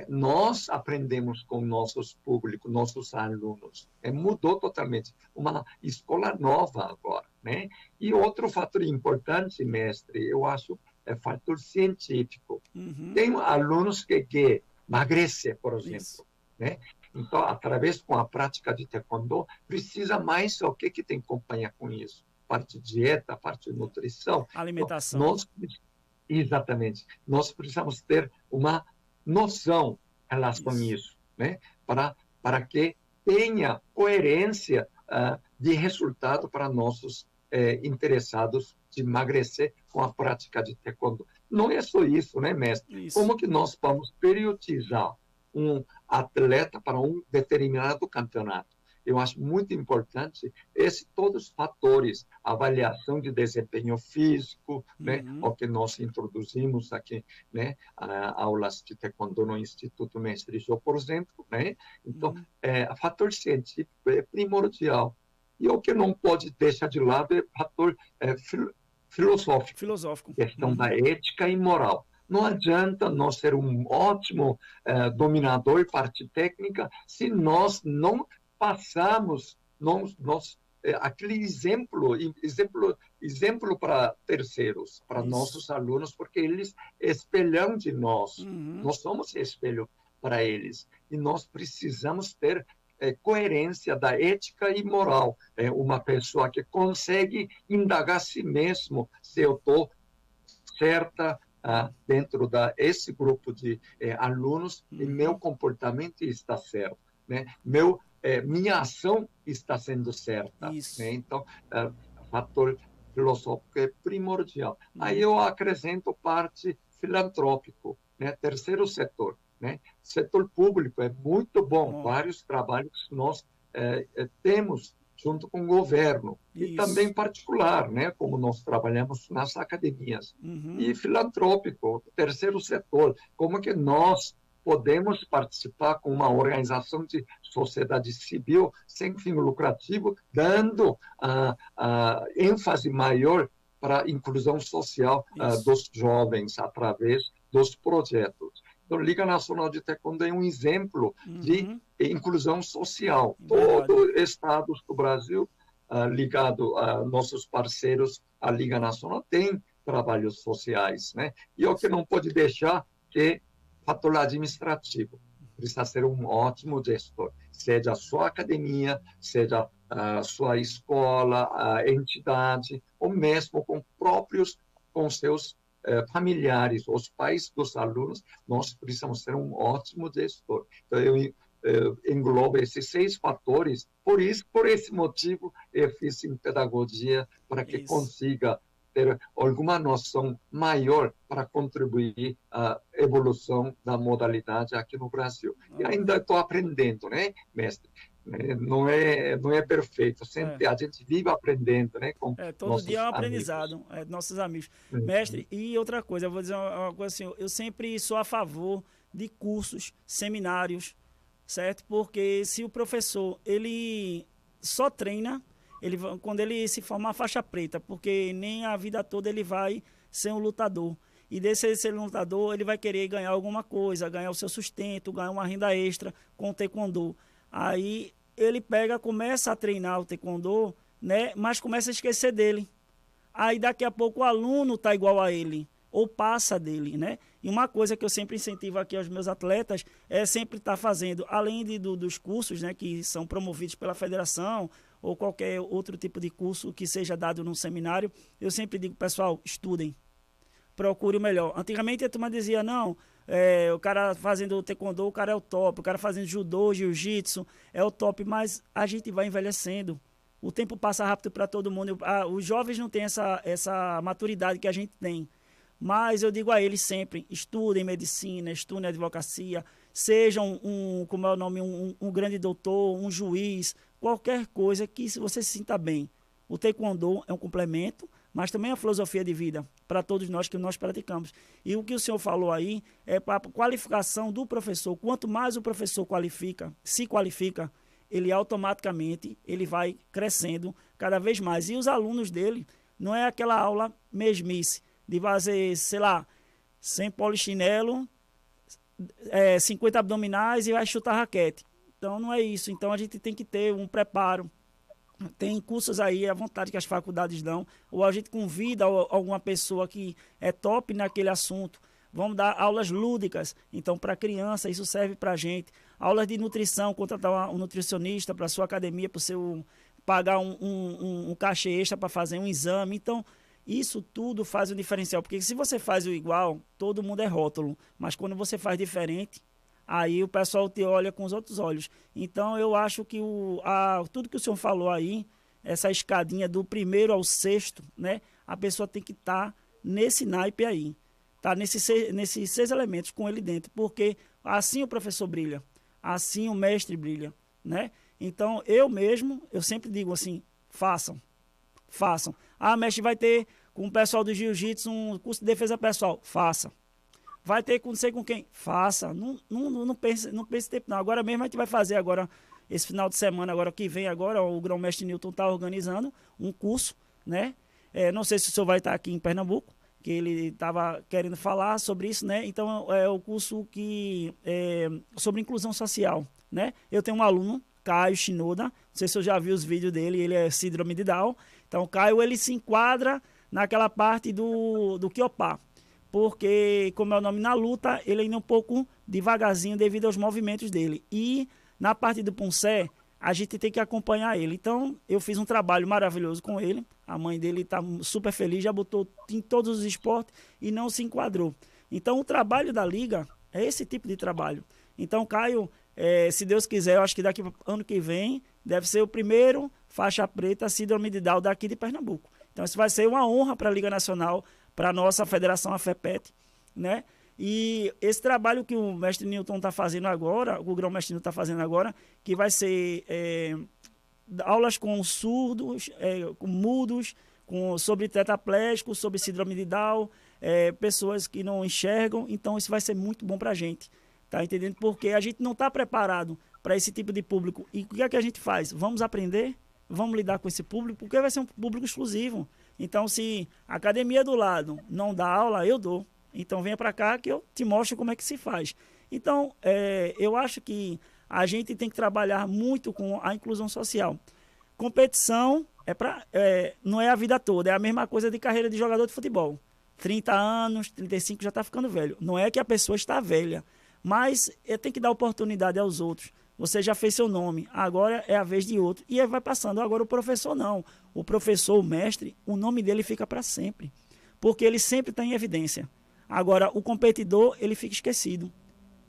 nós aprendemos com nossos públicos, nossos alunos. Mudou totalmente. Uma escola nova agora, né? E outro fator importante, mestre, eu acho, é fator científico. Tem alunos que emagrecem, por exemplo, né? Então, através com a prática de taekwondo, precisa mais o que tem que acompanhar com isso? Parte de dieta, parte de nutrição. Alimentação. Então, exatamente. Nós precisamos ter uma noção em relação a isso, né? Para que tenha coerência de resultado para nossos interessados de emagrecer com a prática de taekwondo. Não é só isso, né, mestre? Isso. Como que nós vamos periodizar um atleta para um determinado campeonato? Eu acho muito importante todos os fatores, avaliação de desempenho físico, né, o que nós introduzimos aqui, né, aulas de taekwondo no Instituto Mestre Jô, por exemplo, né? Então, fator científico é primordial. E o que não pode deixar de lado é fator filosófico. Questão da ética e moral. Não adianta nós ser um ótimo dominador, parte técnica, se nós não passamos aquele exemplo para terceiros, para nossos alunos, porque eles espelham de nós. Nós somos espelho para eles. E nós precisamos ter coerência da ética e moral. Uma pessoa que consegue indagar a si mesmo se eu estou certa dentro desse grupo de alunos e meu comportamento está certo, né? Minha ação está sendo certa. Né? Então, fator filosófico é primordial. Aí eu acrescento parte filantrópico, né? Terceiro setor. Né? Setor público é muito bom. Vários trabalhos nós temos junto com o governo. E também particular, né? Como nós trabalhamos nas academias. E filantrópico, terceiro setor. Como que nós podemos participar com uma organização de sociedade civil sem fim lucrativo, dando ênfase maior para a inclusão social dos jovens através dos projetos. Então, Liga Nacional de Taekwondo é um exemplo de inclusão social. Todos os estados do Brasil, ligado a nossos parceiros, a Liga Nacional, tem trabalhos sociais. Né? E o que não pode deixar é fator administrativo. precisa ser um ótimo gestor, seja a sua academia, seja a sua escola, a entidade, ou mesmo com seus familiares, os pais dos alunos, nós precisamos ser um ótimo gestor. Então, eu englobo esses 6 fatores, por esse motivo, eu fiz em pedagogia, para que consiga ter alguma noção maior para contribuir à evolução da modalidade aqui no Brasil. E ainda estou aprendendo, né, mestre? Não é perfeito, sempre a gente vive aprendendo, né, com todo dia é um aprendizado, nossos amigos. Mestre, e outra coisa, eu vou dizer uma coisa assim, eu sempre sou a favor de cursos, seminários, certo? Porque se o professor, ele só treina, quando ele se formar faixa preta, porque nem a vida toda ele vai ser um lutador. E desse ser um lutador, ele vai querer ganhar alguma coisa, ganhar o seu sustento, ganhar uma renda extra com o taekwondo. Aí ele começa a treinar o taekwondo, né? Mas começa a esquecer dele. Aí daqui a pouco o aluno está igual a ele, ou passa dele, né? E uma coisa que eu sempre incentivo aqui aos meus atletas é sempre estar fazendo, além dos cursos, né, que são promovidos pela federação, ou qualquer outro tipo de curso que seja dado num seminário, eu sempre digo, pessoal, estudem, procure o melhor. Antigamente a turma dizia, não, o cara fazendo taekwondo, o cara é o top, o cara fazendo judô, jiu-jitsu, é o top, mas a gente vai envelhecendo. O tempo passa rápido para todo mundo. Os jovens não têm essa maturidade que a gente tem. Mas eu digo a eles sempre, estudem medicina, estudem advocacia, sejam como é o nome, um grande doutor, um juiz, qualquer coisa que você se sinta bem. O taekwondo é um complemento, mas também é a filosofia de vida para todos nós que nós praticamos. E o que o senhor falou aí é para a qualificação do professor. Quanto mais o professor se qualifica, ele automaticamente ele vai crescendo cada vez mais. E os alunos dele, não é aquela aula mesmice, de fazer, sei lá, 100 polichinelo, 50 abdominais e vai chutar raquete. Então não é isso. Então a gente tem que ter um preparo. Tem cursos aí à vontade que as faculdades dão, ou a gente convida alguma pessoa que é top naquele assunto. Vamos dar aulas lúdicas, então para criança isso serve para a gente. Aulas de nutrição, contratar um nutricionista para a sua academia, para seu pagar um cachê extra para fazer um exame. Então isso tudo faz um diferencial, porque se você faz o igual, todo mundo é rótulo, mas quando você faz diferente, aí o pessoal te olha com os outros olhos. Então eu acho que tudo que o senhor falou aí, essa escadinha do primeiro ao sexto, né, a pessoa tem que estar nesse naipe aí, tá nesses 6 elementos com ele dentro, porque assim o professor brilha, assim o mestre brilha, né? Então eu sempre digo assim, façam. Mestre, vai ter com o pessoal do jiu-jitsu um curso de defesa pessoal. Faça. Vai ter com não sei com quem. Faça. Não pense tempo não. Agora mesmo a gente vai fazer agora, esse final de semana, agora que vem agora, o grão-mestre Newton está organizando um curso, né? Não sei se o senhor vai estar aqui em Pernambuco, que ele estava querendo falar sobre isso, né? Então é o curso sobre inclusão social, né? Eu tenho um aluno, Caio Shinoda, não sei se eu já vi os vídeos dele, ele é síndrome de Down. Então o Caio, ele se enquadra naquela parte do Kyopá, porque, como é o nome, na luta, ele ainda é um pouco devagarzinho devido aos movimentos dele. E na parte do Poncé, a gente tem que acompanhar ele. Então eu fiz um trabalho maravilhoso com ele, a mãe dele está super feliz, já botou em todos os esportes e não se enquadrou. Então o trabalho da Liga é esse tipo de trabalho. Então, Caio, se Deus quiser, eu acho que daqui ano que vem deve ser o primeiro faixa preta síndrome de Down daqui de Pernambuco. Então isso vai ser uma honra para a Liga Nacional, para a nossa federação, a FEPET, né? E esse trabalho que o mestre Newton está fazendo agora, o grão-mestre Newton está fazendo agora, que vai ser aulas com surdos, com mudos, sobre tetraplégicos, sobre síndrome de Down, pessoas que não enxergam. Então isso vai ser muito bom para a gente, tá entendendo? Porque a gente não está preparado para esse tipo de público. E o que é que a gente faz? Vamos aprender? Vamos lidar com esse público? Porque vai ser um público exclusivo. Então, se a academia do lado não dá aula, eu dou. Então, venha para cá que eu te mostro como é que se faz. Então, eu acho que a gente tem que trabalhar muito com a inclusão social. Competição não é a vida toda, é a mesma coisa de carreira de jogador de futebol. 30 anos, 35 já está ficando velho. Não é que a pessoa está velha, Mas tem que dar oportunidade aos outros. Você já fez seu nome, agora é a vez de outro. E aí vai passando. Agora o professor não. O professor, o mestre, o nome dele fica para sempre. Porque ele sempre está em evidência. Agora, o competidor, ele fica esquecido.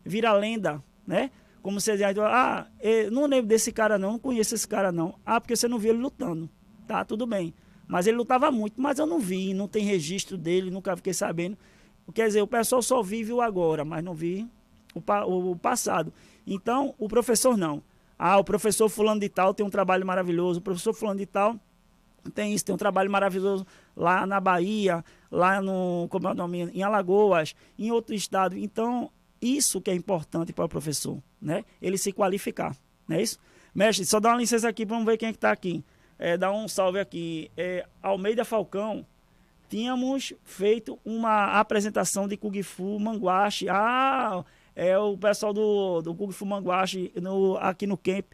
Vira lenda, né? Como você diz, não lembro desse cara não conheço esse cara não. Ah, porque você não viu ele lutando. Tá, tudo bem. Mas ele lutava muito, mas eu não vi, não tem registro dele, nunca fiquei sabendo. Quer dizer, o pessoal só vive o agora, mas não vi o passado. Então, o professor não. Ah, o professor fulano de tal tem um trabalho maravilhoso, o professor fulano de tal tem isso, tem um trabalho maravilhoso lá na Bahia, lá no, como é o nome, em Alagoas, em outro estado. Então, isso que é importante para o professor, né? Ele se qualificar, não é isso? Mestre, só dá uma licença aqui, vamos ver quem é que está aqui. Dá um salve aqui. Almeida Falcão, tínhamos feito uma apresentação de Kung Fu Manguache. Ah, é o pessoal do Kung Fu Manguache aqui no camp,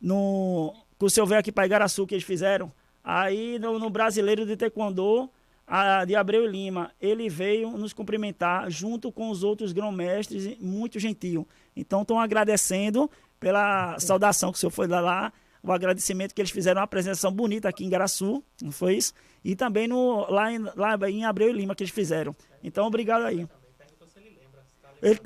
que o senhor veio aqui para Igaraçu, que eles fizeram. Aí no Brasileiro de Taekwondo, de Abreu e Lima, ele veio nos cumprimentar junto com os outros grão-mestres, muito gentil. Então, estão agradecendo pela saudação que o senhor foi lá, o agradecimento que eles fizeram, uma apresentação bonita aqui em Igaraçu, não foi isso? E também lá em Abreu e Lima que eles fizeram. Então, obrigado aí.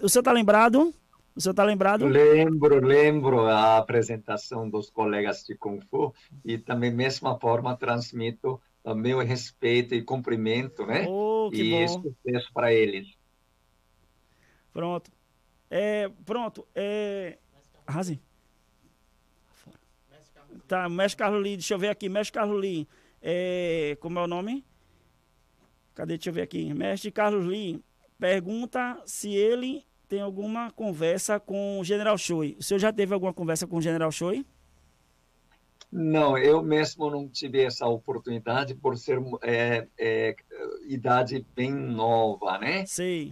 O senhor está lembrado? O senhor está lembrado? Lembro a apresentação dos colegas de Kung Fu e também, mesma forma, transmito o meu respeito e cumprimento, né? Que e bom. sucesso para eles. Pronto. Arrase. Tá, Mestre Carlos Lee, deixa eu ver aqui. Mestre Carlos Lee, como é o nome? Cadê? Deixa eu ver aqui. Mestre Carlos Lee pergunta se ele tem alguma conversa com o General Choi. O senhor já teve alguma conversa com o General Choi? Não, eu mesmo não tive essa oportunidade por ser idade bem nova, né? Sei.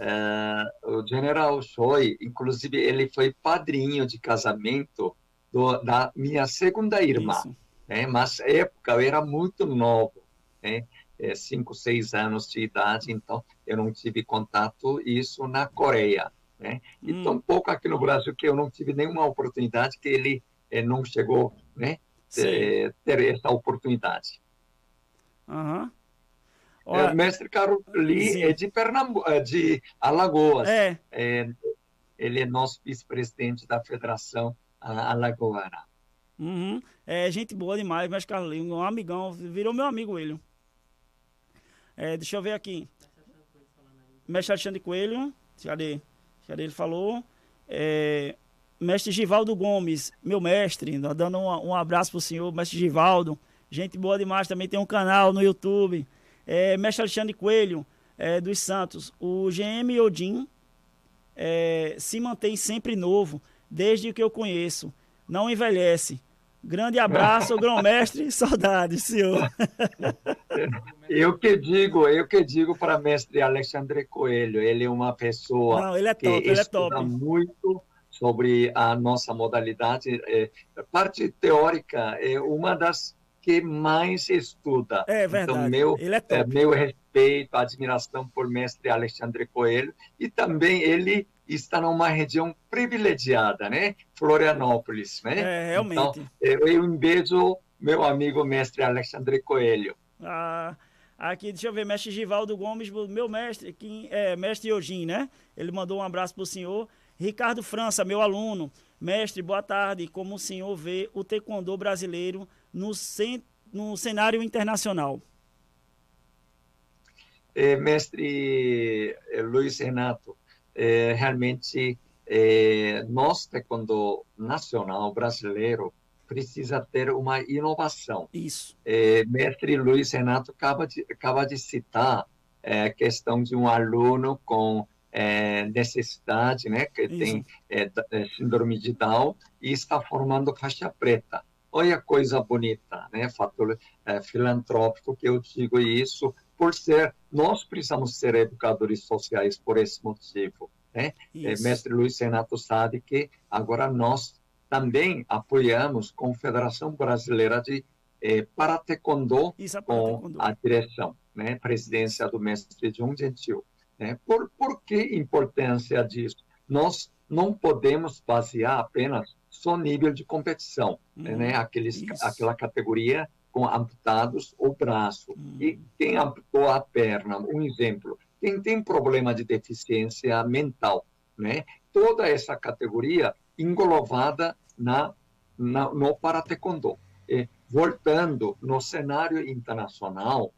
O General Choi, inclusive, ele foi padrinho de casamento da minha segunda irmã, né? Mas na época eu era muito novo, né? 5, 6 anos de idade, então eu não tive contato isso na Coreia, né? E tão pouco aqui no Brasil que eu não tive nenhuma oportunidade que ele não chegou, né? Ter essa oportunidade. Uhum. Mestre Carlos Lee é de Pernambuco, de Alagoas. Ele é nosso vice-presidente da Federação Alagoana. Uhum. Gente boa demais, Mestre Carlos Lee, um amigão, virou meu amigo ele. Deixa eu ver aqui. Mestre Alexandre Coelho, cadê ele falou. Mestre Givaldo Gomes, meu mestre, dando um abraço pro senhor, mestre Givaldo, gente boa demais, também tem um canal no YouTube. Mestre Alexandre Coelho, dos Santos, o GM Odin se mantém sempre novo, desde que eu conheço, não envelhece. Grande abraço, grão-mestre, saudades, senhor. Eu que digo para mestre Alexandre Coelho, ele é uma pessoa que estuda muito sobre a nossa modalidade. Parte teórica é uma das que mais estuda. Verdade. Então, Ele é top. meu respeito, admiração por mestre Alexandre Coelho, e também ele está numa região privilegiada, né? Florianópolis, né? Realmente. Então, eu beijo meu amigo mestre Alexandre Coelho. Aqui, deixa eu ver, mestre Givaldo Gomes, meu mestre, mestre Yojin, né? Ele mandou um abraço para o senhor. Ricardo França, meu aluno. Mestre, boa tarde. Como o senhor vê o taekwondo brasileiro no cenário internacional? Mestre Luiz Renato, realmente nosso taekwondo nacional brasileiro precisa ter uma inovação. Isso. Mestre Luiz Renato acaba de citar a questão de um aluno com necessidade, né, que tem síndrome de Down e está formando faixa preta. Olha a coisa bonita, né, fator filantrópico que eu digo isso, nós precisamos ser educadores sociais por esse motivo, né? Mestre Luiz Renato sabe que agora nós também apoiamos a Confederação Brasileira de para Taekwondo com a direção, né, presidência do mestre John Gentil. Por que importância disso? Nós não podemos basear apenas só nível de competição, né? Aquela categoria com amputados o braço. E quem amputou a perna, um exemplo, quem tem problema de deficiência mental, né? Toda essa categoria englobada no Parataekwondo. Voltando no cenário internacional,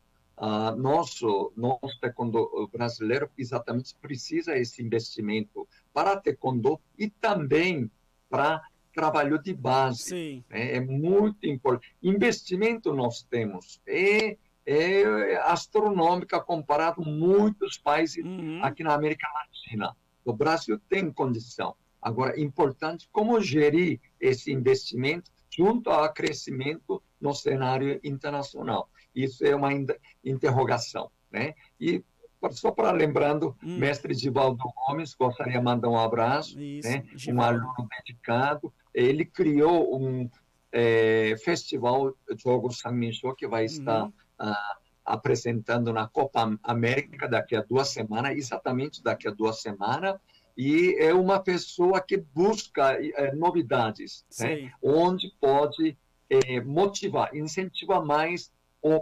nosso taekwondo brasileiro exatamente precisa esse investimento para taekwondo e também para trabalho de base. Né? É muito importante. Investimento nós temos. É astronômica comparado a muitos países aqui na América Latina. O Brasil tem condição. Agora, é importante como gerir esse investimento junto ao crescimento no cenário internacional. Isso é uma interrogação, né? E só para lembrando, mestre Givaldo Gomes, gostaria de mandar um abraço, né? Um aluno dedicado. Ele criou um festival Jogos Sanminshou que vai estar apresentando na Copa América daqui a 2 semanas, exatamente daqui a 2 semanas. E é uma pessoa que busca novidades, né? Onde pode motivar, incentivar mais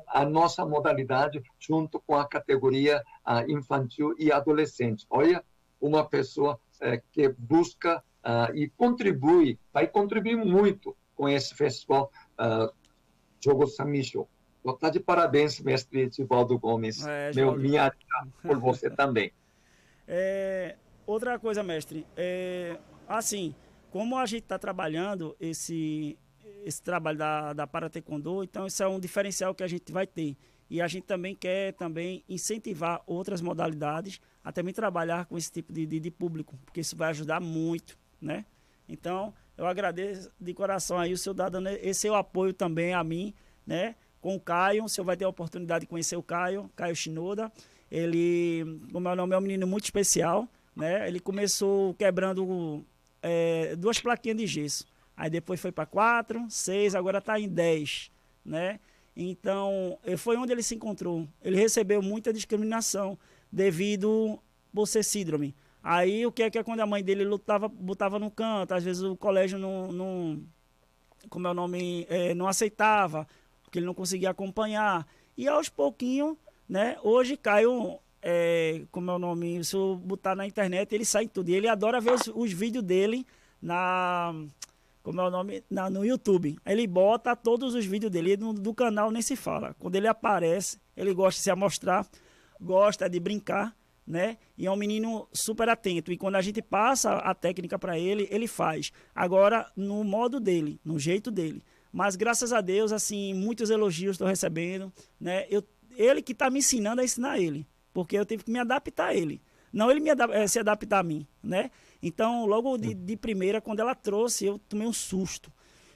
a nossa modalidade junto com a categoria infantil e adolescente. Olha, uma pessoa que busca e vai contribuir muito com esse festival Jogos Sanminshou. Está de parabéns, mestre Givaldo Gomes. Minha admiração por você também. Outra coisa, mestre, assim, como a gente está trabalhando esse trabalho da Parataekwondo, então isso é um diferencial que a gente vai ter. E a gente também quer incentivar outras modalidades a também trabalhar com esse tipo de público, porque isso vai ajudar muito, né? Então, eu agradeço de coração aí o senhor dando esse seu apoio também a mim, né? Com o Caio, o senhor vai ter a oportunidade de conhecer o Caio Shinoda. Ele, como é o nome, é um menino muito especial, né? Ele começou quebrando 2 plaquinhas de gesso. Aí depois foi para 4, 6, agora está em 10, né? Então, foi onde ele se encontrou. Ele recebeu muita discriminação devido por ser síndrome. Aí o que é quando a mãe dele botava no canto, às vezes o colégio não como é o nome, não aceitava, porque ele não conseguia acompanhar. E aos pouquinhos, né? Hoje Caio, como é o nome, se eu botar na internet, ele sai em tudo. E ele adora ver os vídeos dele como é o nome, no YouTube. Ele bota todos os vídeos dele, do canal nem se fala. Quando ele aparece, ele gosta de se amostrar, gosta de brincar, né? E é um menino super atento. E quando a gente passa a técnica para ele, ele faz. Agora, no modo dele, no jeito dele. Mas, graças a Deus, assim, muitos elogios estou recebendo, né? Ele que está me ensinando a ensinar ele, porque eu tive que me adaptar a ele. Não ele se adaptar a mim, né? Então, logo de primeira, quando ela trouxe, eu tomei um susto.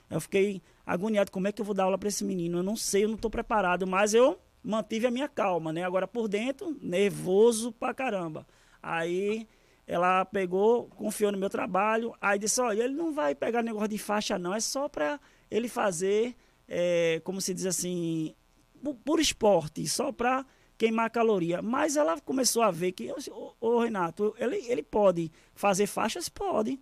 Eu fiquei agoniado, como é que eu vou dar aula para esse menino? Eu não sei, eu não estou preparado, mas eu mantive a minha calma, né? Agora, por dentro, nervoso pra caramba. Aí, ela pegou, confiou no meu trabalho, aí disse, olha, ele não vai pegar negócio de faixa não, é só para ele fazer, como se diz assim, por esporte, só para queimar caloria. Mas ela começou a ver que, Renato, ele pode fazer faixas? Pode.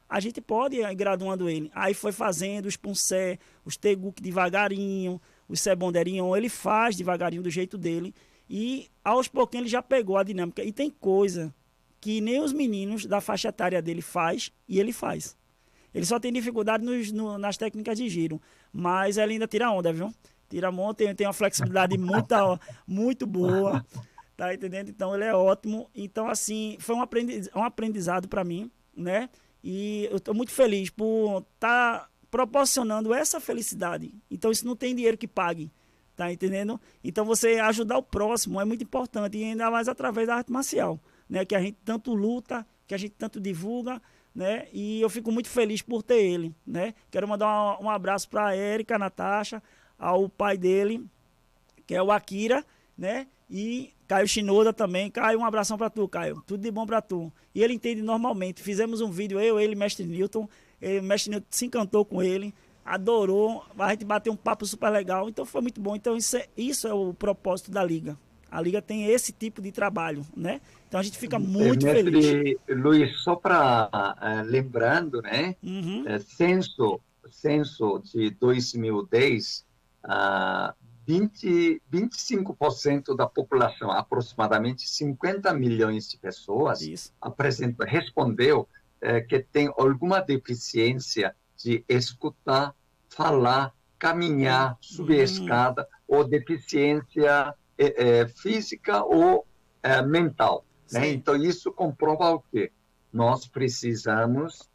A gente pode ir graduando ele. Aí foi fazendo os Poncé, os Teguk devagarinho, os Sebonderinho, ele faz devagarinho do jeito dele. E aos pouquinhos ele já pegou a dinâmica. E tem coisa que nem os meninos da faixa etária dele faz, e ele faz. Ele só tem dificuldade nas técnicas de giro. Mas ele ainda tira onda, viu? Tira onda, tem uma flexibilidade muito boa. Tá entendendo? Então ele é ótimo. Então, assim, foi um aprendizado para mim, né? E eu estou muito feliz por estar proporcionando essa felicidade. Então, isso não tem dinheiro que pague. Tá entendendo? Então, você ajudar o próximo é muito importante. E ainda mais através da arte marcial, né? Que a gente tanto luta, que a gente tanto divulga, né? E eu fico muito feliz por ter ele, né? Quero mandar um abraço para a Érica, a Natasha, ao pai dele, que é o Akira, né? E Caio Shinoda também. Caio, um abração para tu, Caio. Tudo de bom para tu. E ele entende normalmente. Fizemos um vídeo, ele, Mestre Newton. O Mestre Newton se encantou com ele, adorou. A gente bateu um papo super legal. Então foi muito bom. Então isso é o propósito da liga. a Liga tem esse tipo de trabalho, né? Então a gente fica muito feliz. Mestre Luiz, só para lembrando, né? Uhum. Censo de 2010, 25% da população, aproximadamente 50 milhões de pessoas, Isso. respondeu que tem alguma deficiência de escutar, falar, caminhar, subir a escada, ou deficiência física ou mental. Né? Então, isso comprova o quê? Nós precisamos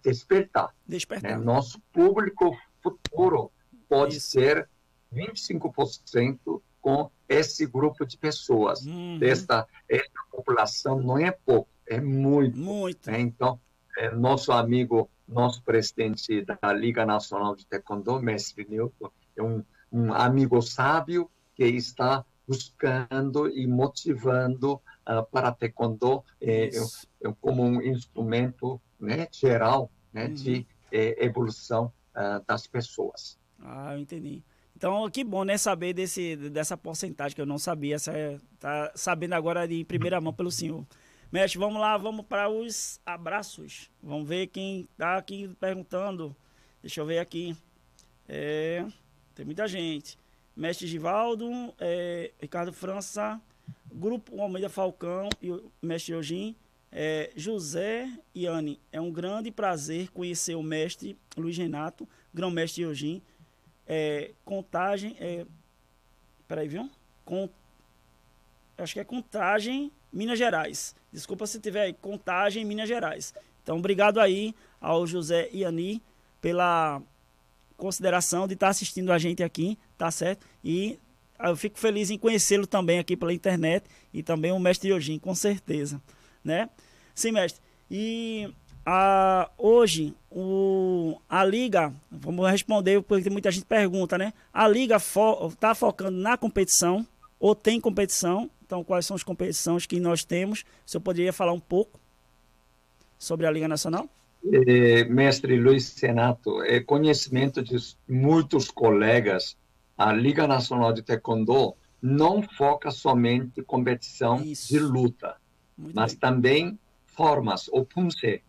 despertar. Né? Nosso público futuro pode ser 25% com esse grupo de pessoas. Esta população não é pouco, é muito. Né? Então, nosso amigo, nosso presidente da Liga Nacional de Taekwondo, mestre Newton, é um amigo sábio que está buscando e motivando para Taekwondo como um instrumento, né, geral, né, de evolução das pessoas. Eu entendi. Então, que bom, né, saber dessa porcentagem que eu não sabia. Tá sabendo agora de primeira mão pelo senhor. Mestre, vamos lá, vamos para os abraços. Vamos ver quem está aqui perguntando. Deixa eu ver aqui. Tem muita gente. Mestre Givaldo, Ricardo França, Grupo Almeida Falcão e o mestre Eugim. José e Anne, é um grande prazer conhecer o mestre Luiz Renato, grão-mestre Eugim. Contagem, peraí, viu? Acho que é Contagem, Minas Gerais. Desculpa se tiver aí, Contagem, Minas Gerais. Então, obrigado aí ao José e Ani pela consideração de estar assistindo a gente aqui, tá certo? E eu fico feliz em conhecê-lo também aqui pela internet e também o mestre Eugim, com certeza, né? Sim, mestre. E hoje a Liga, vamos responder porque muita gente pergunta, né? A Liga está focando na competição ou tem competição? Então, quais são as competições que nós temos? O senhor poderia falar um pouco sobre a Liga Nacional? Mestre Luiz Renato, conhecimento de muitos colegas, a Liga Nacional de Taekwondo não foca somente em competição de luta, mas também formas, o Punse.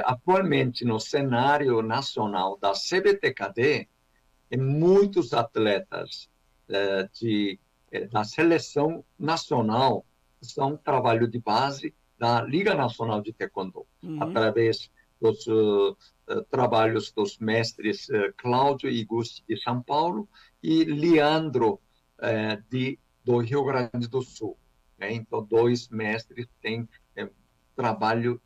Atualmente, no cenário nacional da CBTKD, muitos atletas da seleção nacional são trabalho de base da Liga Nacional de Taekwondo, através dos trabalhos dos mestres Cláudio e Gusti de São Paulo e Leandro do Rio Grande do Sul. Então, dois mestres têm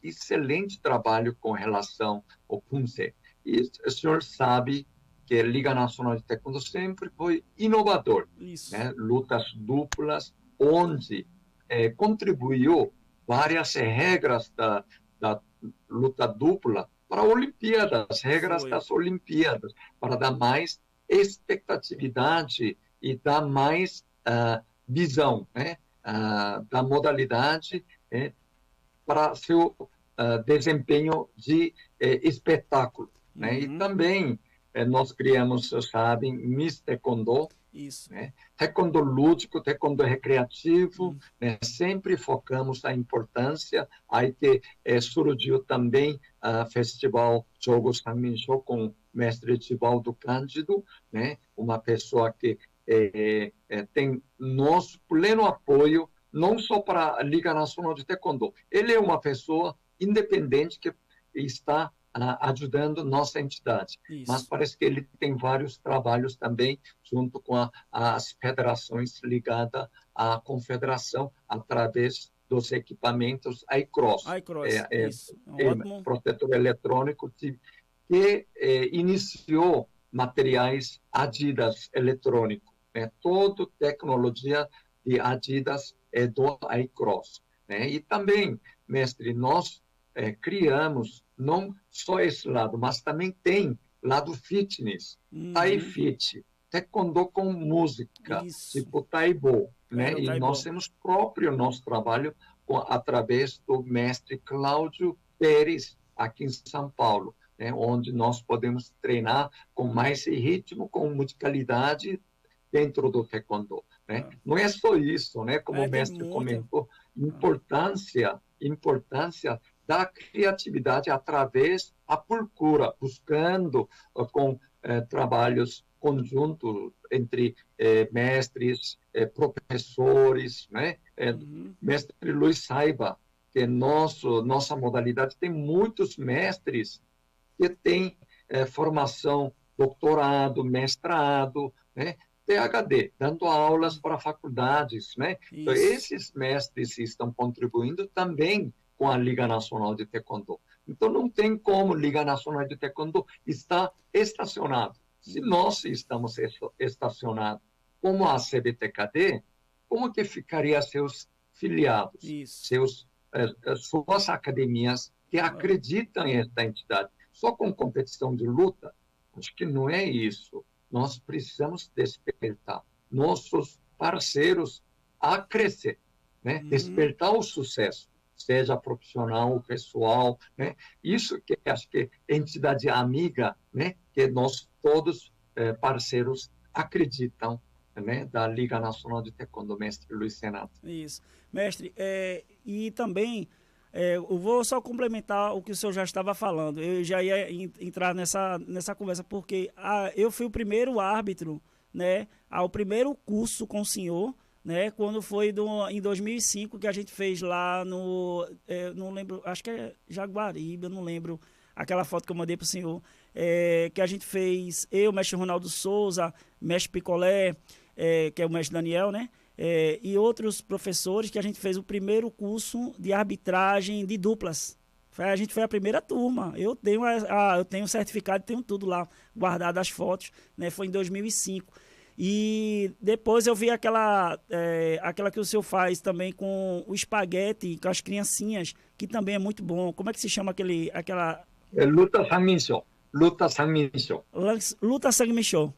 excelente trabalho com relação ao Punse. E o senhor sabe que a Liga Nacional de Taekwondo sempre foi inovador, né? Lutas duplas, onde contribuiu várias regras da luta dupla para a Olimpíada, as regras das Olimpíadas, para dar mais expectatividade e dar mais visão, né? Da modalidade para seu desempenho de espetáculo. Né? E também nós criamos, vocês sabem, Miss Taekwondo, né? Taekwondo lúdico, Taekwondo recreativo, né? Sempre focamos a importância. Aí que surgiu também o Festival Jogos Sanminshō com o mestre Edivaldo Cândido, né? Uma pessoa que tem nosso pleno apoio, não só para a Liga Nacional de Taekwondo. Ele é uma pessoa independente que está ajudando nossa entidade. Mas parece que ele tem vários trabalhos também junto com as federações ligadas à confederação através dos equipamentos iCross, protetor eletrônico que iniciou materiais Adidas eletrônico. Toda tecnologia de Adidas do iCross. Né? E também, mestre, nós criamos não só esse lado, mas também tem lado fitness, Tai Fit, Taekwondo com música, tipo Taibo. Né? E nós temos próprio nosso trabalho através do mestre Cláudio Pérez, aqui em São Paulo, né? Onde nós podemos treinar com mais ritmo, com musicalidade, dentro do taekwondo, né? Não é só isso, né? Como o mestre comentou, importância da criatividade através da procura, buscando com trabalhos conjuntos entre mestres, professores, né? Mestre Luiz saiba que nossa modalidade tem muitos mestres que têm formação, doutorado, mestrado, né? PhD, dando aulas para faculdades, né? Então, esses mestres estão contribuindo também com a Liga Nacional de Taekwondo. Então, não tem como a Liga Nacional de Taekwondo estar estacionada. Se nós estamos estacionados como a CBTKD, como que ficaria seus filiados, suas academias que acreditam nesta entidade? Só com competição de luta? Acho que não é isso. Nós precisamos despertar nossos parceiros a crescer, né? Despertar o sucesso, seja profissional ou pessoal, né? Isso que acho que é entidade amiga, né? Que nós todos parceiros acreditam, né? Da Liga Nacional de Taekwondo, mestre Luiz Renato. Isso, mestre, e também eu vou só complementar o que o senhor já estava falando. Eu já ia entrar nessa conversa, porque eu fui o primeiro árbitro, né, ao primeiro curso com o senhor, né, quando foi em 2005, que a gente fez lá não lembro, acho que é Jaguaribe, eu não lembro, aquela foto que eu mandei para o senhor, que a gente fez, eu, mestre Ronaldo Souza, mestre Picolé, que é o mestre Daniel, né, e outros professores, que a gente fez o primeiro curso de arbitragem de duplas. A gente foi a primeira turma. Eu tenho o certificado, tenho tudo lá, guardado as fotos, né? Foi em 2005. E depois eu vi aquela que o senhor faz também com o espaguete, com as criancinhas, que também é muito bom. Como é que se chama aquela... Luta Sanmin-sho. Luta Sanmin-sho. Luta Sanmin-sho.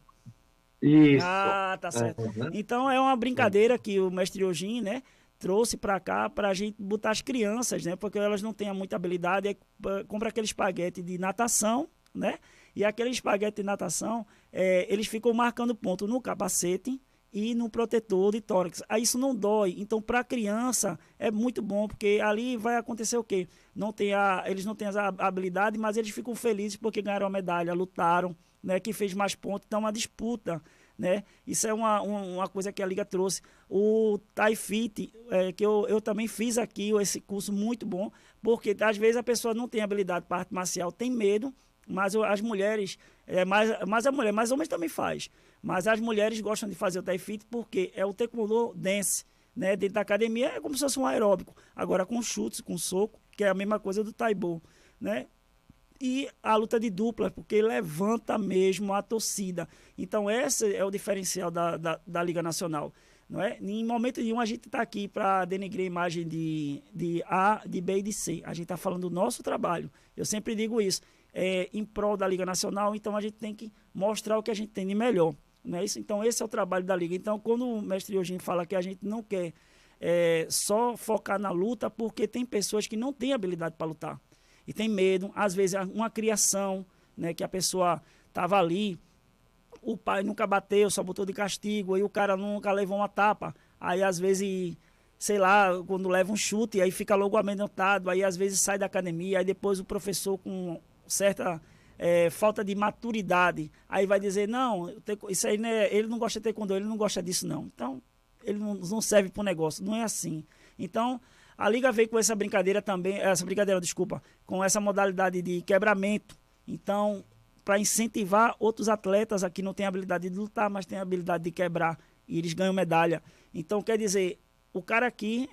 Isso. Ah, tá certo. Então é uma brincadeira que o mestre Yojin, né, trouxe para cá para a gente botar as crianças, né, porque elas não têm muita habilidade, compra aquele espaguete de natação, né, e aquele espaguete de natação, eles ficam marcando ponto no capacete e no protetor de tórax. Aí isso não dói. Então, para a criança, é muito bom, porque ali vai acontecer o quê? Eles não têm a habilidade, mas eles ficam felizes porque ganharam a medalha, lutaram, né, que fez mais pontos, então é uma disputa, né? Isso é uma coisa que a Liga trouxe. O Thai Fit, que eu também fiz aqui, esse curso muito bom, porque às vezes a pessoa não tem habilidade para arte marcial, tem medo, mas as mulheres, mais a mulher, mas homens também faz, mas as mulheres gostam de fazer o Thai Fit porque é o Taekwondo Dance, né? Dentro da academia é como se fosse um aeróbico, agora com chutes, com soco, que é a mesma coisa do Taibo, né? E a luta de dupla, porque levanta mesmo a torcida. Então, esse é o diferencial da Liga Nacional. Não é? Em momento nenhum a gente está aqui para denegrir a imagem de A, de B e de C. A gente está falando do nosso trabalho. Eu sempre digo isso. Em prol da Liga Nacional, então a gente tem que mostrar o que a gente tem de melhor. Não é isso? Então, esse é o trabalho da Liga. Então, quando o mestre Yojin fala que a gente não quer só focar na luta, porque tem pessoas que não têm habilidade para lutar. E tem medo, às vezes uma criação, né, que a pessoa estava ali, o pai nunca bateu, só botou de castigo, aí o cara nunca levou uma tapa, aí às vezes, sei lá, quando leva um chute, aí fica logo amedrontado, aí às vezes sai da academia, aí depois o professor com certa falta de maturidade, aí vai dizer, não, isso aí né, ele não gosta de taekwondo, ele não gosta disso não, então ele não serve para o negócio, não é assim. Então, a Liga veio com essa brincadeira também, com essa modalidade de quebramento. Então, para incentivar outros atletas aqui não têm habilidade de lutar, mas têm habilidade de quebrar, e eles ganham medalha. Então, quer dizer, o cara aqui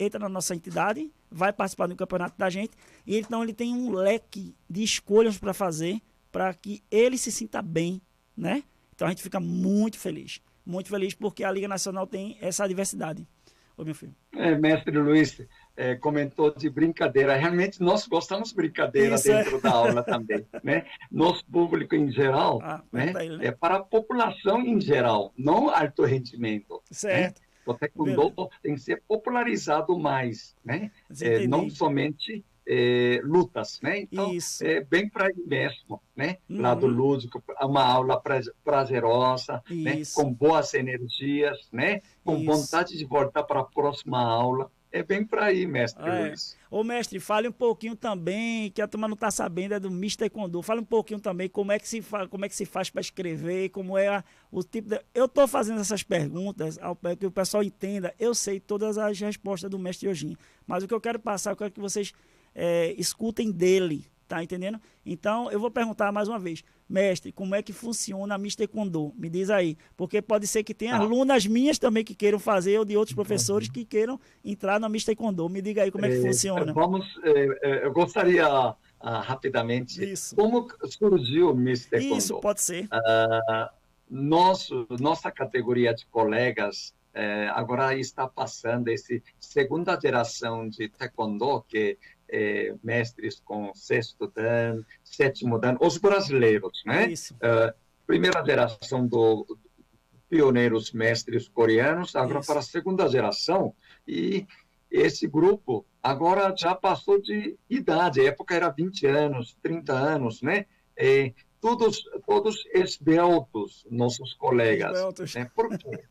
entra na nossa entidade, vai participar do campeonato da gente, e então ele tem um leque de escolhas para fazer, para que ele se sinta bem, né? Então, a gente fica muito feliz porque a Liga Nacional tem essa diversidade. Ô, meu filho. Mestre Luiz comentou de brincadeira. Realmente nós gostamos de brincadeira dentro da aula também, né? Nosso público em geral, né? É para a população em geral, não alto rendimento. Certo. Né? O taekwondo tem que ser popularizado mais, né? Não somente lutas, né? Então, Isso. é bem para aí mesmo, né? Lado Uhum. lúdico, uma aula prazerosa, né? Isso. Com boas energias, né? Com Isso. vontade de voltar para a próxima aula. É bem para aí, mestre É. Luiz. Ô, mestre, fale um pouquinho também, que a turma não está sabendo, é do Mister Condor. Fale um pouquinho também como é que se faz para escrever, como é o tipo de... Eu estou fazendo essas perguntas para que o pessoal entenda. Eu sei todas as respostas do mestre Yojin, mas o que eu quero passar, eu quero que vocês escutem dele, tá entendendo? Então, eu vou perguntar mais uma vez. Mestre, como é que funciona a Mister Condor? Me diz aí, porque pode ser que tenha Tá. alunas minhas também que queiram fazer, ou de outros professores que queiram entrar na Mister Condor. Me diga aí como é que funciona. Eu gostaria rapidamente, Isso. como surgiu o Mister Isso, Condor? pode ser. Nossa categoria de colegas agora está passando essa segunda geração de taekwondo, que mestres com sexto dan, sétimo dan, os brasileiros, né? Isso, Primeira geração do pioneiros mestres coreanos, agora para isso. a segunda geração, e esse grupo agora já passou de idade, a época era 20 anos, 30 anos, né? E todos esbeltos, nossos colegas, Esbeltos. né? Por quê?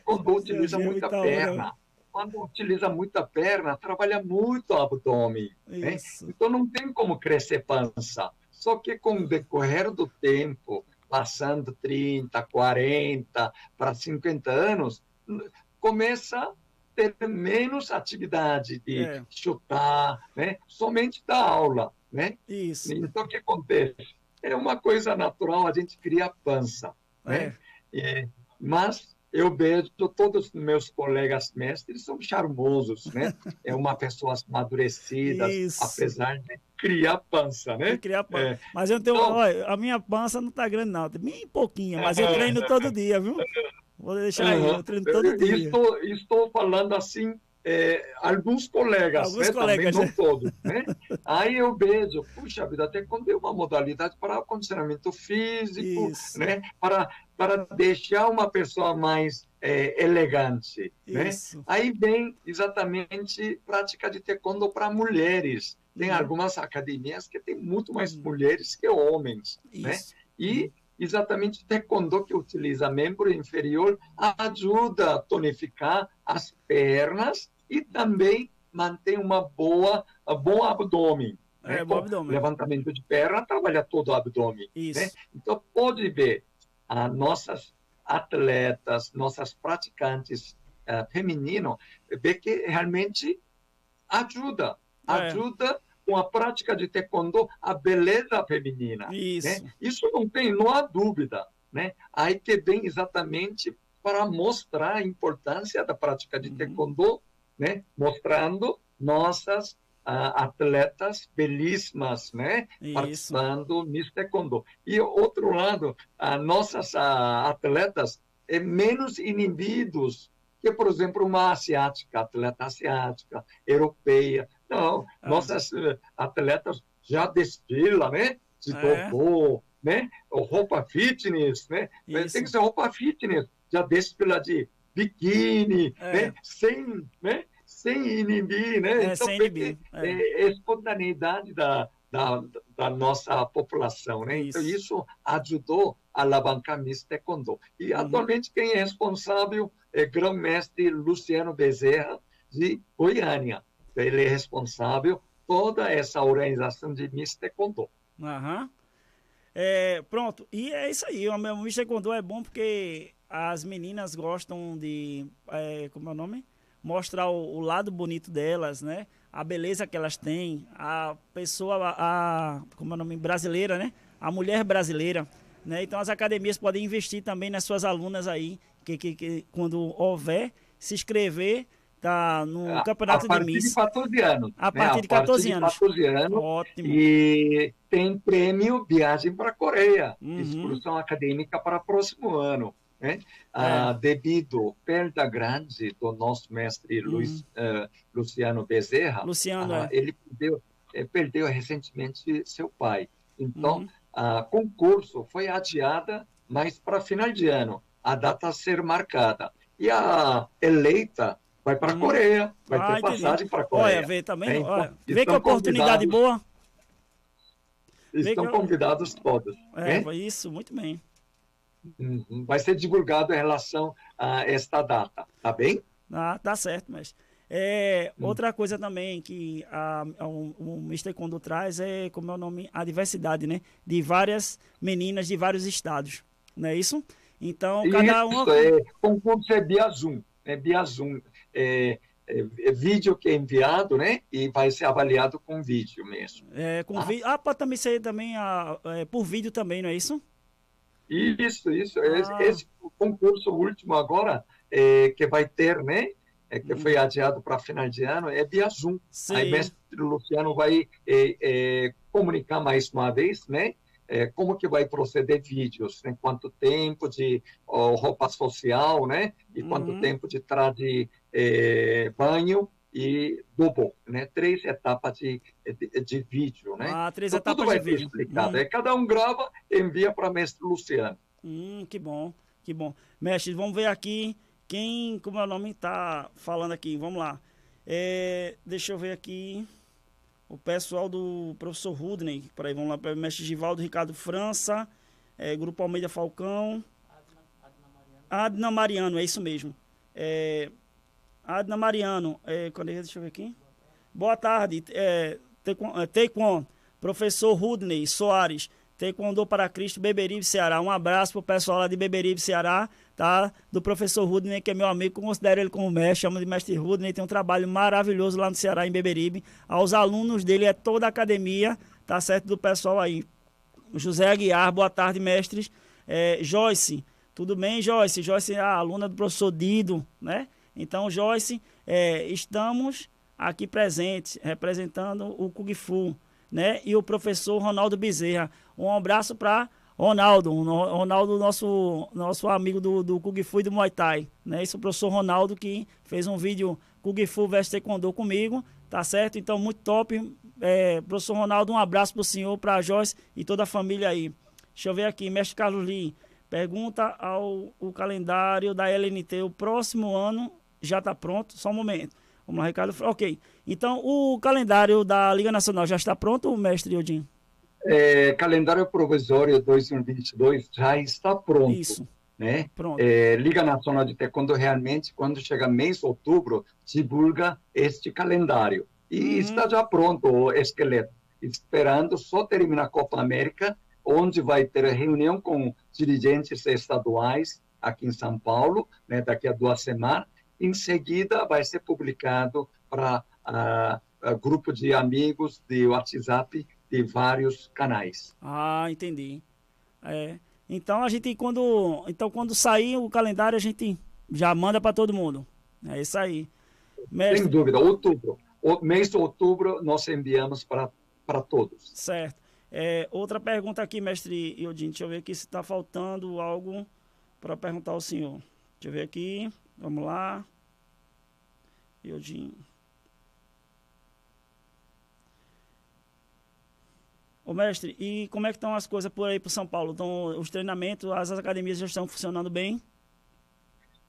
Quando Esse utiliza hoje é muita muita onda. perna, quando utiliza muita perna, trabalha muito o abdômen, né? Isso. Então não tem como crescer pança. Só que com o decorrer do tempo, passando 30, 40 para 50 anos, começa a ter menos atividade de É, chutar, né? Somente da aula, né? isso. Então o que acontece? É uma coisa natural, a gente cria pança, É, né? Mas eu vejo todos os meus colegas mestres são charmosos, né? É uma pessoas amadurecidas, isso. apesar de criar pança, De né? criar pança. É, Mas eu não tenho. então, Olha, a minha pança não tá grande, não. Bem pouquinha, mas eu treino todo dia, viu? Vou deixar aí, eu treino todo dia. estou falando assim, alguns colegas, Alguns né? Também colegas. não todos, né? Aí eu vejo, puxa vida, até quando é uma modalidade para condicionamento físico, Isso, né? Para deixar uma pessoa mais elegante, né? isso. Aí vem exatamente prática de taekwondo para mulheres. Tem Uhum, algumas academias que tem muito mais uhum, mulheres que homens, né? isso. Uhum, E exatamente o taekwondo que utiliza membro inferior ajuda a tonificar as pernas e também mantém um bom abdômen, né? é, bom Com abdômen. levantamento de perna, trabalha todo o abdômen, né? Isso. Então, pode ver, nossas atletas, nossas praticantes femininos, ver que realmente ajuda, É, ajuda com a prática de taekwondo a beleza feminina, né? isso. Isso não há dúvida, né? Aí que vem exatamente para mostrar a importância da prática de Uhum, taekwondo, né? Mostrando nossas atletas belíssimas, né? isso. Participando do Miss Taekwondo. E outro lado, nossas atletas menos inibidos que, por exemplo, uma asiática, atleta asiática, europeia. Não, Ah, nossas atletas já desfilam, né? De é, dobô, né? Roupa fitness, né? Tem isso. que ser roupa fitness, já desfila de biquíni, É, né? Sem inibir, né? é Então, sem vê que inibir. É, é espontaneidade da nossa população, né? Então, isso. isso ajudou a alavancar Miss Taekwondo. E, Uhum. atualmente, quem é responsável é grão-mestre Luciano Bezerra, de Goiânia. Ele é responsável toda essa organização de Miss Taekwondo. Aham. É, pronto, e é isso aí. O meu Mister Condor é bom porque as meninas gostam de, como é o nome? Mostrar o lado bonito delas, né? A beleza que elas têm, a pessoa, como é o nome? Brasileira, né? A mulher brasileira, né? Então as academias podem investir também nas suas alunas aí, que quando houver, se inscrever tá, no A campeonato de partir de Miss 14 anos, a né? A partir de partir 14 de anos. 14 anos, Ótimo. e tem prêmio viagem para a Coreia, Uhum. excursão acadêmica para o próximo ano, né? É. Devido perda grande do nosso mestre Uhum. Luciano Bezerra, Luciano, é. ele perdeu recentemente seu pai. Então, Uhum. concurso foi adiada, mas para final de ano, a data a ser marcada. E a eleita vai para a Coreia, vai ter Entendi. passagem para a Olha, Coreia. vê também, Então, olha, vê que oportunidade boa. Estão convidados todos. Foi isso, muito bem. Vai ser divulgado em relação a esta data, tá bem? Tá certo, mas outra coisa também que o Mr. Kondo traz é, como é o nome, a diversidade, né? De várias meninas de vários estados, não é isso? Então, cada uma... concurso é via Zoom, via Zoom. Vídeo que é enviado, né? E vai ser avaliado com vídeo mesmo. Vídeo. Pode também ser também por vídeo também, não é isso? Isso. Esse concurso último agora, que vai ter, né? Que foi adiado para final de ano, é via Zoom. Sim. Aí o mestre Luciano vai comunicar mais uma vez, né? Como que vai proceder vídeos, né? Quanto tempo de roupa social, né? E quanto tempo de traje banho e double, né? 3 etapas de vídeo, né? 3 então, etapas tudo vai de ter vídeo. explicado. Cada um grava e envia para o mestre Luciano. Que bom, que bom. Mestre, vamos ver aqui quem, como é o nome, tá falando aqui. Vamos lá. Deixa eu ver aqui. O pessoal do professor Rudney, por aí, vamos lá, para o mestre Givaldo, Ricardo França, Grupo Almeida Falcão, Adna Mariano, é isso mesmo. Adna Mariano, deixa eu ver aqui. Boa tarde, Taekwondo, professor Rudney Soares, Taekwondo para Cristo, Beberibe, Ceará. Um abraço pro pessoal lá de Beberibe, Ceará, tá? Do professor Rudney, que é meu amigo, considero ele como mestre, chamo de mestre Rudney, tem um trabalho maravilhoso lá no Ceará, em Beberibe. Aos alunos dele, toda a academia, tá certo, do pessoal aí. José Aguiar, boa tarde, mestres. Joyce, tudo bem, Joyce? Joyce é a aluna do professor Dido, né? Então, Joyce, estamos aqui presentes, representando o Kung Fu, né? E o professor Ronaldo Bezerra. Um abraço para Ronaldo, nosso amigo do Kung Fu e do Muay Thai, né? Esse é o professor Ronaldo que fez um vídeo Kung Fu vs Taekwondo comigo, tá certo? Então, muito top. Professor Ronaldo, um abraço pro senhor, pra Joyce e toda a família aí. Deixa eu ver aqui, mestre Carlos Lee, pergunta o calendário da LNT, o próximo ano já tá pronto? Só um momento. Vamos lá, Ricardo. Ok. Então, o calendário da Liga Nacional já está pronto, mestre Odin? Calendário provisório 2022 já está pronto. Isso. Né? Pronto. Liga Nacional de Taekwondo realmente, quando chega mês de outubro, divulga este calendário. E está já pronto o esqueleto, esperando só terminar a Copa América, onde vai ter reunião com dirigentes estaduais aqui em São Paulo, né, daqui a 2 semanas. Em seguida, vai ser publicado para grupo de amigos de WhatsApp de vários canais. Entendi. Então, quando sair o calendário, a gente já manda para todo mundo. É isso aí. Mestre... Sem dúvida, outubro. O mês de outubro nós enviamos para todos. Certo. Outra pergunta aqui, mestre Iodin. Deixa eu ver aqui se está faltando algo para perguntar ao senhor. Deixa eu ver aqui. Vamos lá. Iodin. Ô mestre, e como é que estão as coisas por aí para São Paulo? Então, os treinamentos, as academias já estão funcionando bem?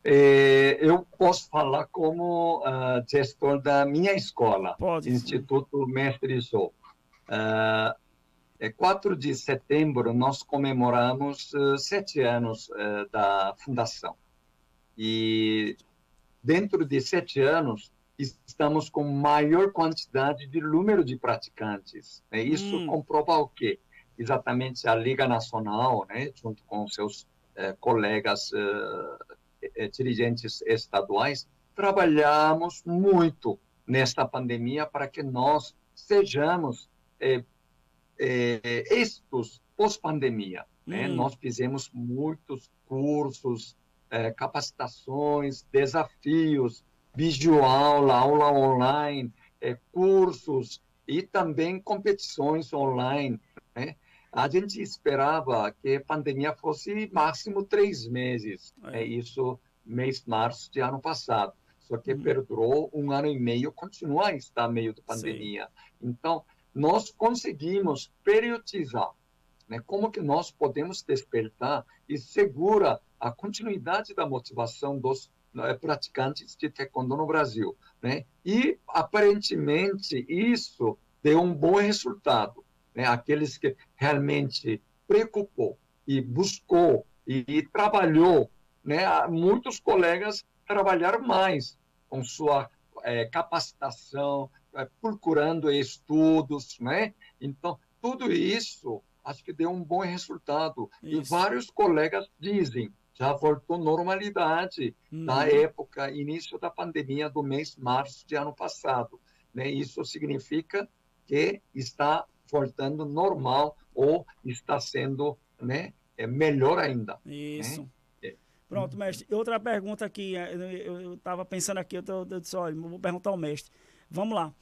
Eu posso falar como gestor da minha escola, Pode, Instituto Mestre Jô. 4 de setembro, nós comemoramos 7 anos da fundação. E dentro de 7 anos, estamos com maior quantidade de número de praticantes. Isso comprova o quê? Exatamente a Liga Nacional, né, junto com seus colegas dirigentes estaduais, trabalhamos muito nesta pandemia para que nós sejamos êxitos pós-pandemia. Né? Nós fizemos muitos cursos, capacitações, desafios, videoaula, aula online, cursos e também competições online. Né? A gente esperava que a pandemia fosse máximo 3 meses. Isso, mês de março de ano passado. Só que perdurou 1 ano e meio, continua a estar meio de pandemia. Sim. Então, nós conseguimos periodizar, né? Como que nós podemos despertar e segurar a continuidade da motivação dos praticantes de taekwondo no Brasil, né? E, aparentemente, isso deu um bom resultado, né? Aqueles que realmente preocupou e buscou e trabalhou, né? Muitos colegas trabalharam mais com sua capacitação, procurando estudos, né? Então, tudo isso acho que deu um bom resultado. Isso. E vários colegas dizem, já voltou normalidade da Uhum. época, início da pandemia do mês de março de ano passado, né? Isso significa que está voltando normal ou está sendo, né, melhor ainda, né? Isso. Pronto, mestre. Outra pergunta aqui, eu estava pensando aqui, eu disse, olha, vou perguntar ao mestre. Vamos lá.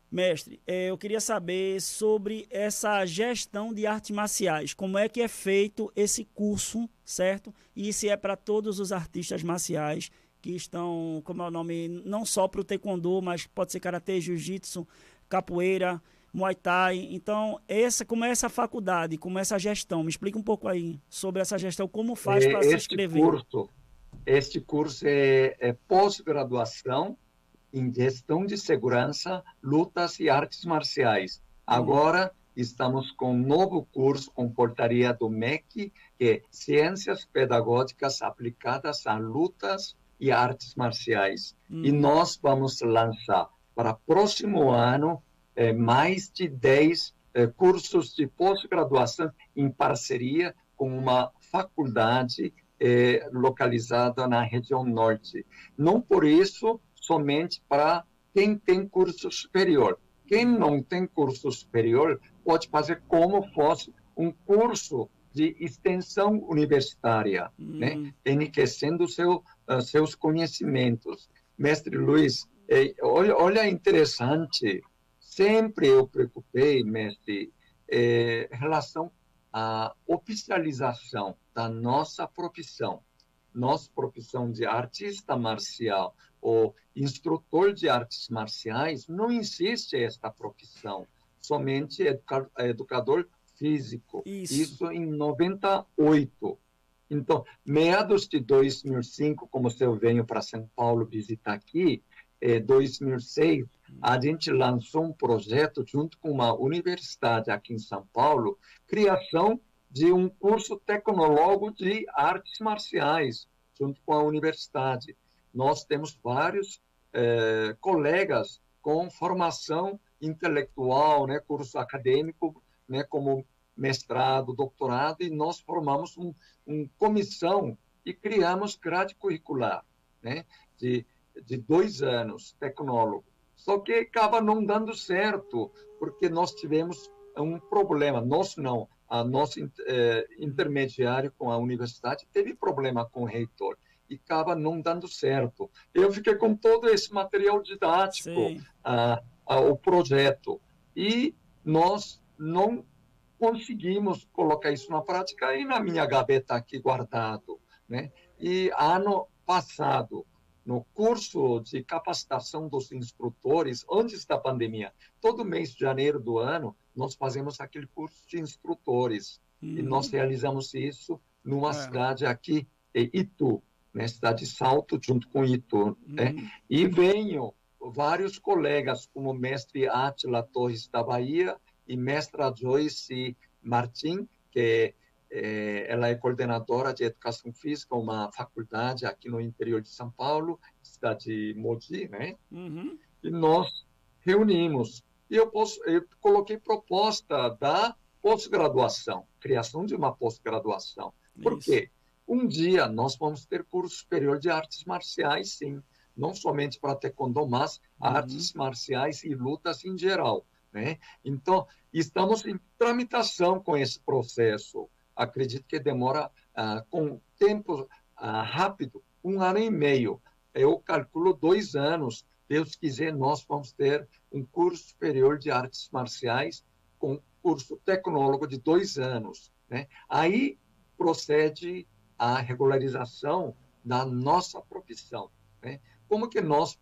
Mestre, eu queria saber sobre essa gestão de artes marciais. Como é que é feito esse curso, certo? E se é para todos os artistas marciais que estão, como é o nome, não só para o taekwondo, mas pode ser karatê, jiu-jitsu, capoeira, muay thai. Então, como é essa faculdade, como é essa gestão? Me explica um pouco aí sobre essa gestão, como faz para se Este inscrever. curso, este curso é pós-graduação em gestão de segurança, lutas e artes marciais. Agora estamos com um novo curso com portaria do MEC, que é Ciências Pedagógicas Aplicadas a Lutas e Artes Marciais. E nós vamos lançar para próximo ano mais de 10 cursos de pós-graduação em parceria com uma faculdade localizada na região norte. Não por isso somente para quem tem curso superior. Quem não tem curso superior pode fazer como fosse um curso de extensão universitária, né? Enriquecendo seus conhecimentos. Mestre Luiz, olha interessante, sempre eu preocupei, mestre, em relação à oficialização da nossa profissão. Nossa profissão de artista marcial ou instrutor de artes marciais, não existe esta profissão, somente educador físico. Isso em 98. Então, meados de 2005, como eu venho para São Paulo visitar aqui, 2006, a gente lançou um projeto junto com uma universidade aqui em São Paulo, criação de um curso tecnológico de artes marciais, junto com a universidade. Nós temos vários colegas com formação intelectual, né, curso acadêmico, né, como mestrado, doutorado, e nós formamos uma comissão e criamos grade curricular, né, de 2 anos, tecnólogo. Só que acaba não dando certo, porque nós tivemos um problema. Nós não, a nosso intermediário com a universidade teve problema com o reitor e acaba não dando certo. Eu fiquei com todo esse material didático, o projeto, e nós não conseguimos colocar isso na prática, e na minha gaveta aqui guardado, né? E ano passado, no curso de capacitação dos instrutores, antes da pandemia, todo mês de janeiro do ano, nós fazemos aquele curso de instrutores. E nós realizamos isso numa cidade aqui, Itu, né? Cidade de Salto, junto com Itu. Né? E venho vários colegas, como o mestre Átila Torres da Bahia e mestra Joyce Martim, que ela é coordenadora de educação física, uma faculdade aqui no interior de São Paulo, cidade de Mogi, né? E nós reunimos. E eu coloquei proposta da pós-graduação, criação de uma pós-graduação. Por quê? Um dia nós vamos ter curso superior de artes marciais, sim. Não somente para taekwondo, mas artes marciais e lutas em geral, né? Então, estamos em tramitação com esse processo. Acredito que demora, com tempo rápido, 1 ano e meio. Eu calculo 2 anos. Deus quiser, nós vamos ter um curso superior de artes marciais com curso tecnólogo de 2 anos. Né? Aí procede a regularização da nossa profissão. Né? Como que nós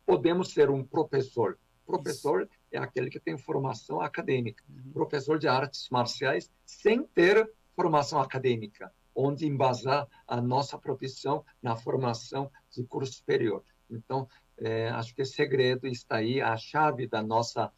podemos ser um professor? Professor é aquele que tem formação acadêmica. Professor de artes marciais sem ter formação acadêmica. onde embasar a nossa profissão na formação de curso superior. Então, acho que o segredo está aí, a chave da nossa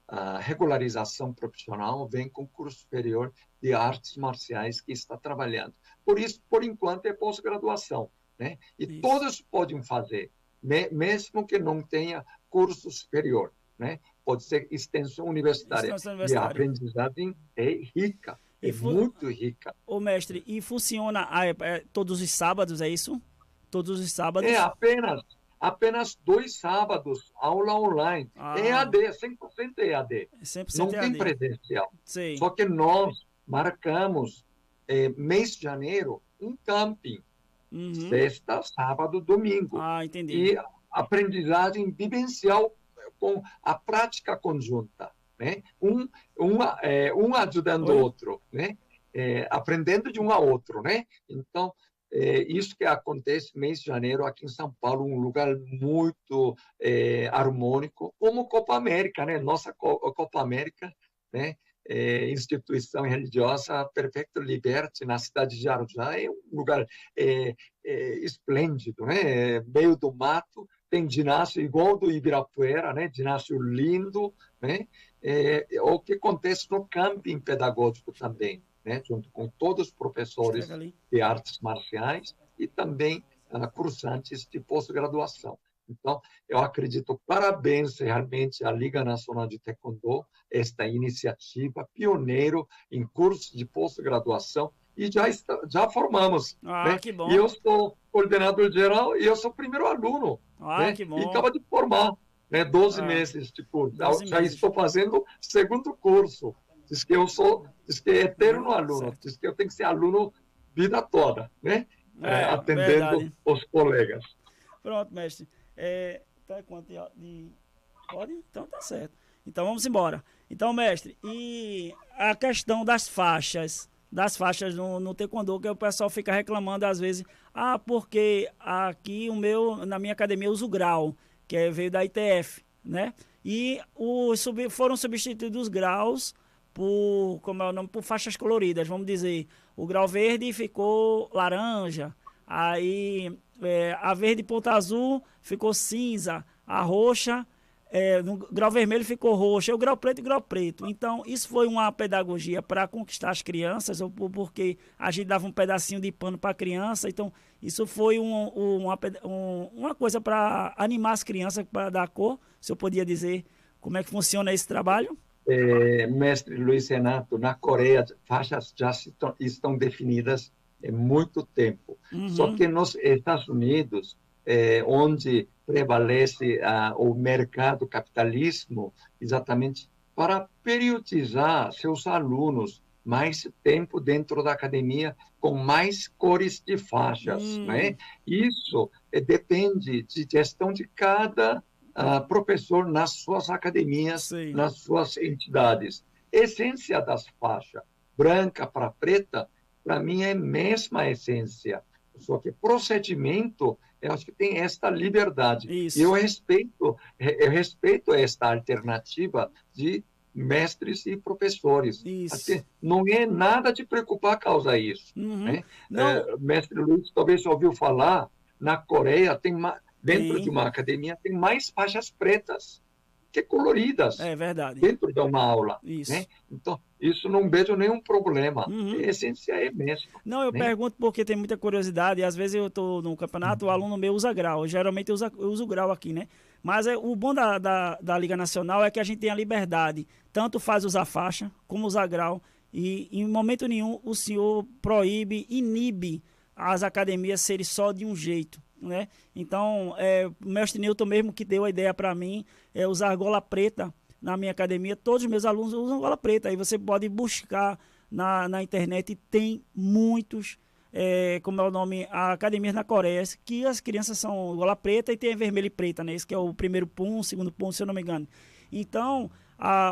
a regularização profissional vem com o curso superior de artes marciais que está trabalhando. Por isso, por enquanto, é pós-graduação, né? E isso. Todos podem fazer, mesmo que não tenha curso superior, né? Pode ser extensão universitária. E a aprendizagem é rica, é muito rica. Ô, mestre, e funciona todos os sábados, é isso? Todos os sábados? Apenas 2 sábados, aula online. EAD, 100% EAD. 100% não EAD. tem presencial. Sim. Só que nós marcamos, mês de janeiro, um camping. Sexta, sábado, domingo. Entendi. E aprendizagem vivencial com a prática conjunta, né? Um ajudando o outro, né? Aprendendo de um a outro, né? Então, isso que acontece no mês de janeiro aqui em São Paulo, um lugar muito harmônico, como Copa América, né? Nossa Copa América, né? Instituição religiosa Perfecto Liberty, na cidade de Arujá, é um lugar esplêndido, né? Meio do mato, tem ginásio igual do Ibirapuera, né? Ginásio lindo, né? O que acontece no camping pedagógico também, né? Junto com todos os professores de artes marciais e também cursantes de pós-graduação. Então, eu acredito, parabéns realmente à Liga Nacional de Taekwondo, esta iniciativa pioneiro em cursos de pós-graduação, e já formamos. Né? Que bom. E eu sou coordenador geral e eu sou primeiro aluno. Né? Que bom. E acaba de formar, né? 12 meses de curso. Já estou fazendo segundo curso. Diz que é eterno aluno, certo. Diz que eu tenho que ser aluno vida toda, né? Atendendo verdade. os colegas. Pronto, mestre. Tá quanto de... Pode? Então tá certo. Então vamos embora. Então, mestre, e a questão das faixas no taekwondo, que o pessoal fica reclamando às vezes, porque aqui na minha academia eu uso o grau, que veio da ITF, né? E foram substituídos os graus por faixas coloridas, vamos dizer. O grau verde ficou laranja, aí a verde ponta azul ficou cinza, a roxa, no grau vermelho ficou roxa, o grau preto. Então, isso foi uma pedagogia para conquistar as crianças, ou porque a gente dava um pedacinho de pano para a criança. Então, isso foi uma coisa para animar as crianças, para dar cor. Se eu podia dizer como é que funciona esse trabalho? Mestre Luiz Renato, na Coreia, faixas já estão definidas há muito tempo. Só que nos Estados Unidos, onde prevalece o mercado capitalismo, exatamente para periodizar seus alunos mais tempo dentro da academia, com mais cores de faixas. Né? Isso depende de gestão de cada professor nas suas academias, Sim. nas suas entidades. Essência das faixas, branca para preta, para mim é a mesma essência. Só que procedimento, eu acho que tem esta liberdade. Isso. E eu respeito esta alternativa de mestres e professores. Isso. Acho que não é nada de preocupar causa isso. Né? Mestre Luiz talvez ouviu falar, na Coreia dentro de uma academia tem mais faixas pretas que coloridas. É verdade. Dentro de uma aula. Isso. Né? Então, isso não vejo nenhum problema. A essência é mesmo. Não, eu pergunto porque tem muita curiosidade. E às vezes eu estou no campeonato, o aluno meu usa grau. Geralmente eu uso grau aqui, né? Mas o bom da Liga Nacional é que a gente tem a liberdade. Tanto faz usar faixa, como usar grau. E em momento nenhum o senhor inibe as academias serem só de um jeito. Né? Então, o mestre Newton mesmo que deu a ideia para mim é usar gola preta na minha academia. Todos os meus alunos usam gola preta. Aí você pode buscar na internet, tem muitos, como é o nome, academias na Coreia, que as crianças são gola preta e tem vermelho e preta, né? Esse que é o primeiro pum, o segundo pum, se eu não me engano. Então,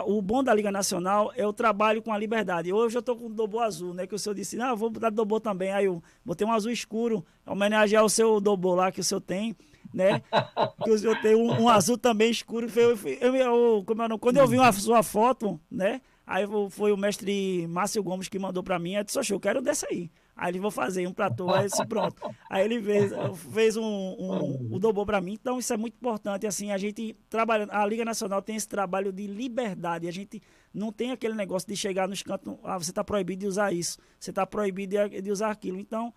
o bom da Liga Nacional é o trabalho com a liberdade. Hoje eu estou com o dobô azul, né? Que o senhor disse, eu vou botar dobô também. Aí eu botei um azul escuro, homenagear o seu dobô lá que o senhor tem, né? Que o senhor tem um azul também escuro. Quando eu vi a sua foto, né? Aí foi o mestre Márcio Gomes que mandou para mim. Eu disse, eu quero dessa aí. Aí ele, vou fazer um pra tu, aí disse, pronto. Aí ele fez o dobo para mim. Então isso é muito importante, assim, a gente trabalhando, a Liga Nacional tem esse trabalho de liberdade, a gente não tem aquele negócio de chegar nos cantos, você está proibido de usar isso, você está proibido de usar aquilo. Então,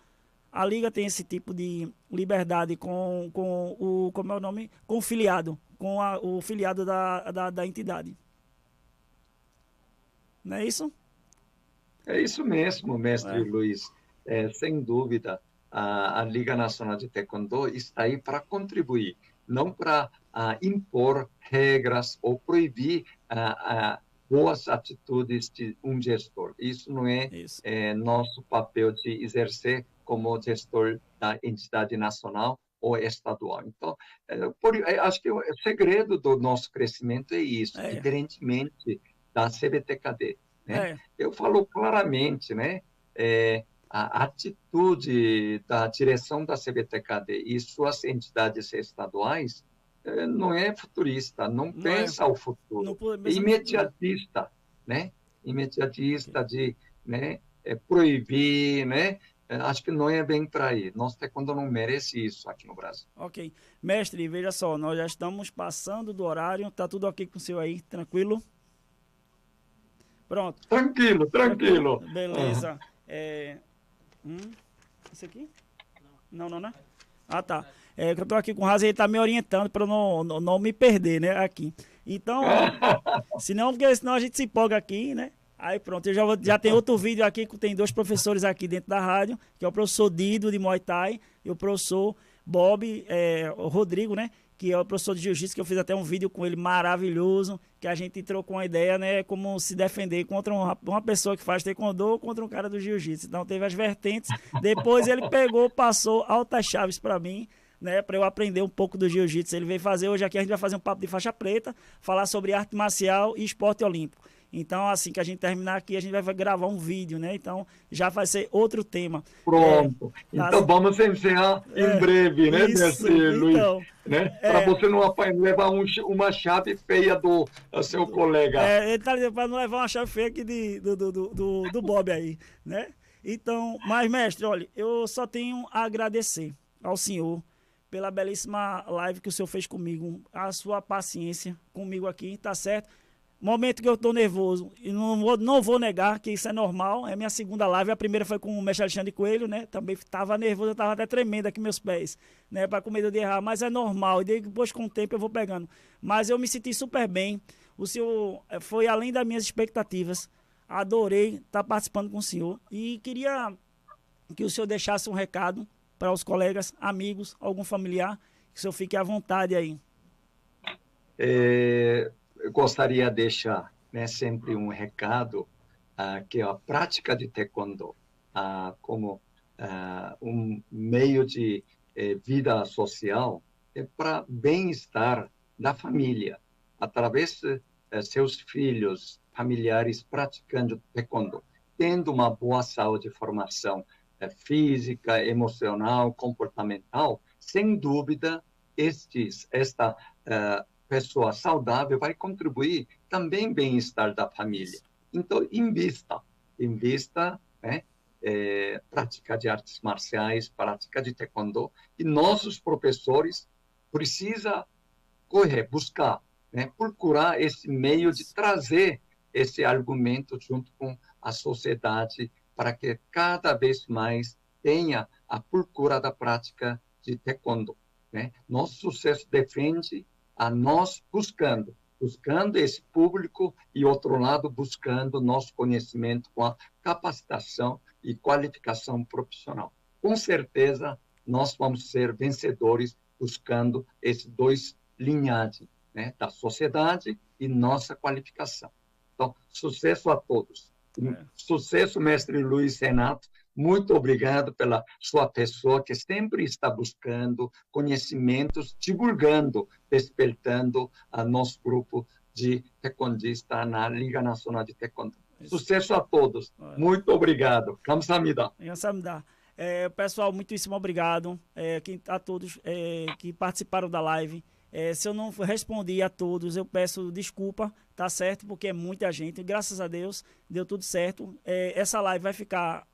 a Liga tem esse tipo de liberdade com o, como é o nome? Com o filiado, com o filiado da entidade. Não é isso? É isso mesmo, mestre É. Luiz. Sem dúvida, a Liga Nacional de Taekwondo está aí para contribuir, não para impor regras ou proibir boas atitudes de um gestor. Isso não é nosso papel de exercer como gestor da entidade nacional ou estadual. Então, acho que o segredo do nosso crescimento é isso, diferentemente da CBTKD. Né? Eu falo claramente, né? A atitude da direção da CBTKD e suas entidades estaduais não é futurista, não pensa ao futuro, é imediatista, né? Imediatista de, né, proibir, né? Acho que não é bem para aí. Nosso taekwondo não merece isso aqui no Brasil. Ok. Mestre, veja só, nós já estamos passando do horário, tá tudo ok com o senhor aí, tranquilo? Pronto. Tranquilo. Beleza. Isso aqui? Não, né? Ah, tá. Eu tô aqui com o Razi, ele tá me orientando para não me perder, né? Aqui. Então, senão a gente se empolga aqui, né? Aí pronto, já tem outro vídeo aqui, que tem 2 professores aqui dentro da rádio, que é o professor Dido, de Muay Thai, e o professor Bob, o Rodrigo, né? Que é o professor de jiu-jitsu, que eu fiz até um vídeo com ele maravilhoso, que a gente trocou uma ideia, né, como se defender contra uma pessoa que faz taekwondo contra um cara do jiu-jitsu. Então teve as vertentes. Depois ele passou altas chaves para mim, né, para eu aprender um pouco do jiu-jitsu. Ele veio fazer hoje aqui, a gente vai fazer um papo de faixa preta, falar sobre arte marcial e esporte olímpico. Então, assim que a gente terminar aqui, a gente vai gravar um vídeo, né? Então, já vai ser outro tema. Pronto. Então, vamos encerrar em breve, né, mestre Luiz? Então, né? Para você não levar uma chave feia do seu colega. Ele tá dizendo para não levar uma chave feia aqui do Bob aí, né? Então, mas, mestre, olha, eu só tenho a agradecer ao senhor pela belíssima live que o senhor fez comigo, a sua paciência comigo aqui, tá certo? Momento que eu tô nervoso, e não vou negar que isso é normal, é minha segunda live, a primeira foi com o mestre Alexandre Coelho, né, também tava nervoso, eu tava até tremendo aqui meus pés, né, com medo de errar, mas é normal, e depois com o tempo eu vou pegando, mas eu me senti super bem, o senhor foi além das minhas expectativas, adorei estar participando com o senhor, e queria que o senhor deixasse um recado para os colegas, amigos, algum familiar, que o senhor fique à vontade aí. Eu gostaria de deixar, né, sempre um recado que a prática de taekwondo como um meio de vida social é para bem-estar da família, através de seus filhos, familiares praticando taekwondo, tendo uma boa saúde e formação física, emocional, comportamental, sem dúvida, esta pessoa saudável vai contribuir também bem-estar da família. Então, invista, né? Prática de artes marciais, prática de taekwondo, e nossos professores precisam buscar, né? Procurar esse meio de trazer esse argumento junto com a sociedade para que cada vez mais tenha a procura da prática de taekwondo, né? Nosso sucesso depende a nós buscando esse público e, outro lado, buscando nosso conhecimento com a capacitação e qualificação profissional. Com certeza, nós vamos ser vencedores buscando esses 2 linhagens, né, da sociedade e nossa qualificação. Então, sucesso a todos. Sucesso, mestre Luiz Renato. Muito obrigado pela sua pessoa, que sempre está buscando conhecimentos, divulgando, despertando a nosso grupo de taekwondistas na Liga Nacional de Taekwondo. Sucesso a todos. Muito obrigado. Kamsahamnida. Kamsahamnida. Pessoal, muitíssimo obrigado a todos que participaram da live. Se eu não respondi a todos, eu peço desculpa, tá certo? Porque é muita gente. Graças a Deus, deu tudo certo. Essa live vai ficar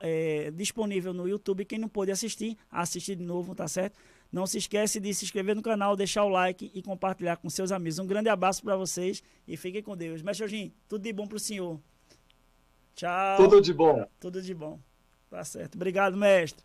disponível no YouTube. Quem não pôde assistir, assistir de novo, tá certo? Não se esquece de se inscrever no canal, deixar o like e compartilhar com seus amigos. Um grande abraço para vocês e fiquem com Deus. Mestre Jorginho, tudo de bom pro senhor. Tchau. Tudo de bom. Tudo de bom. Tá certo. Obrigado, mestre.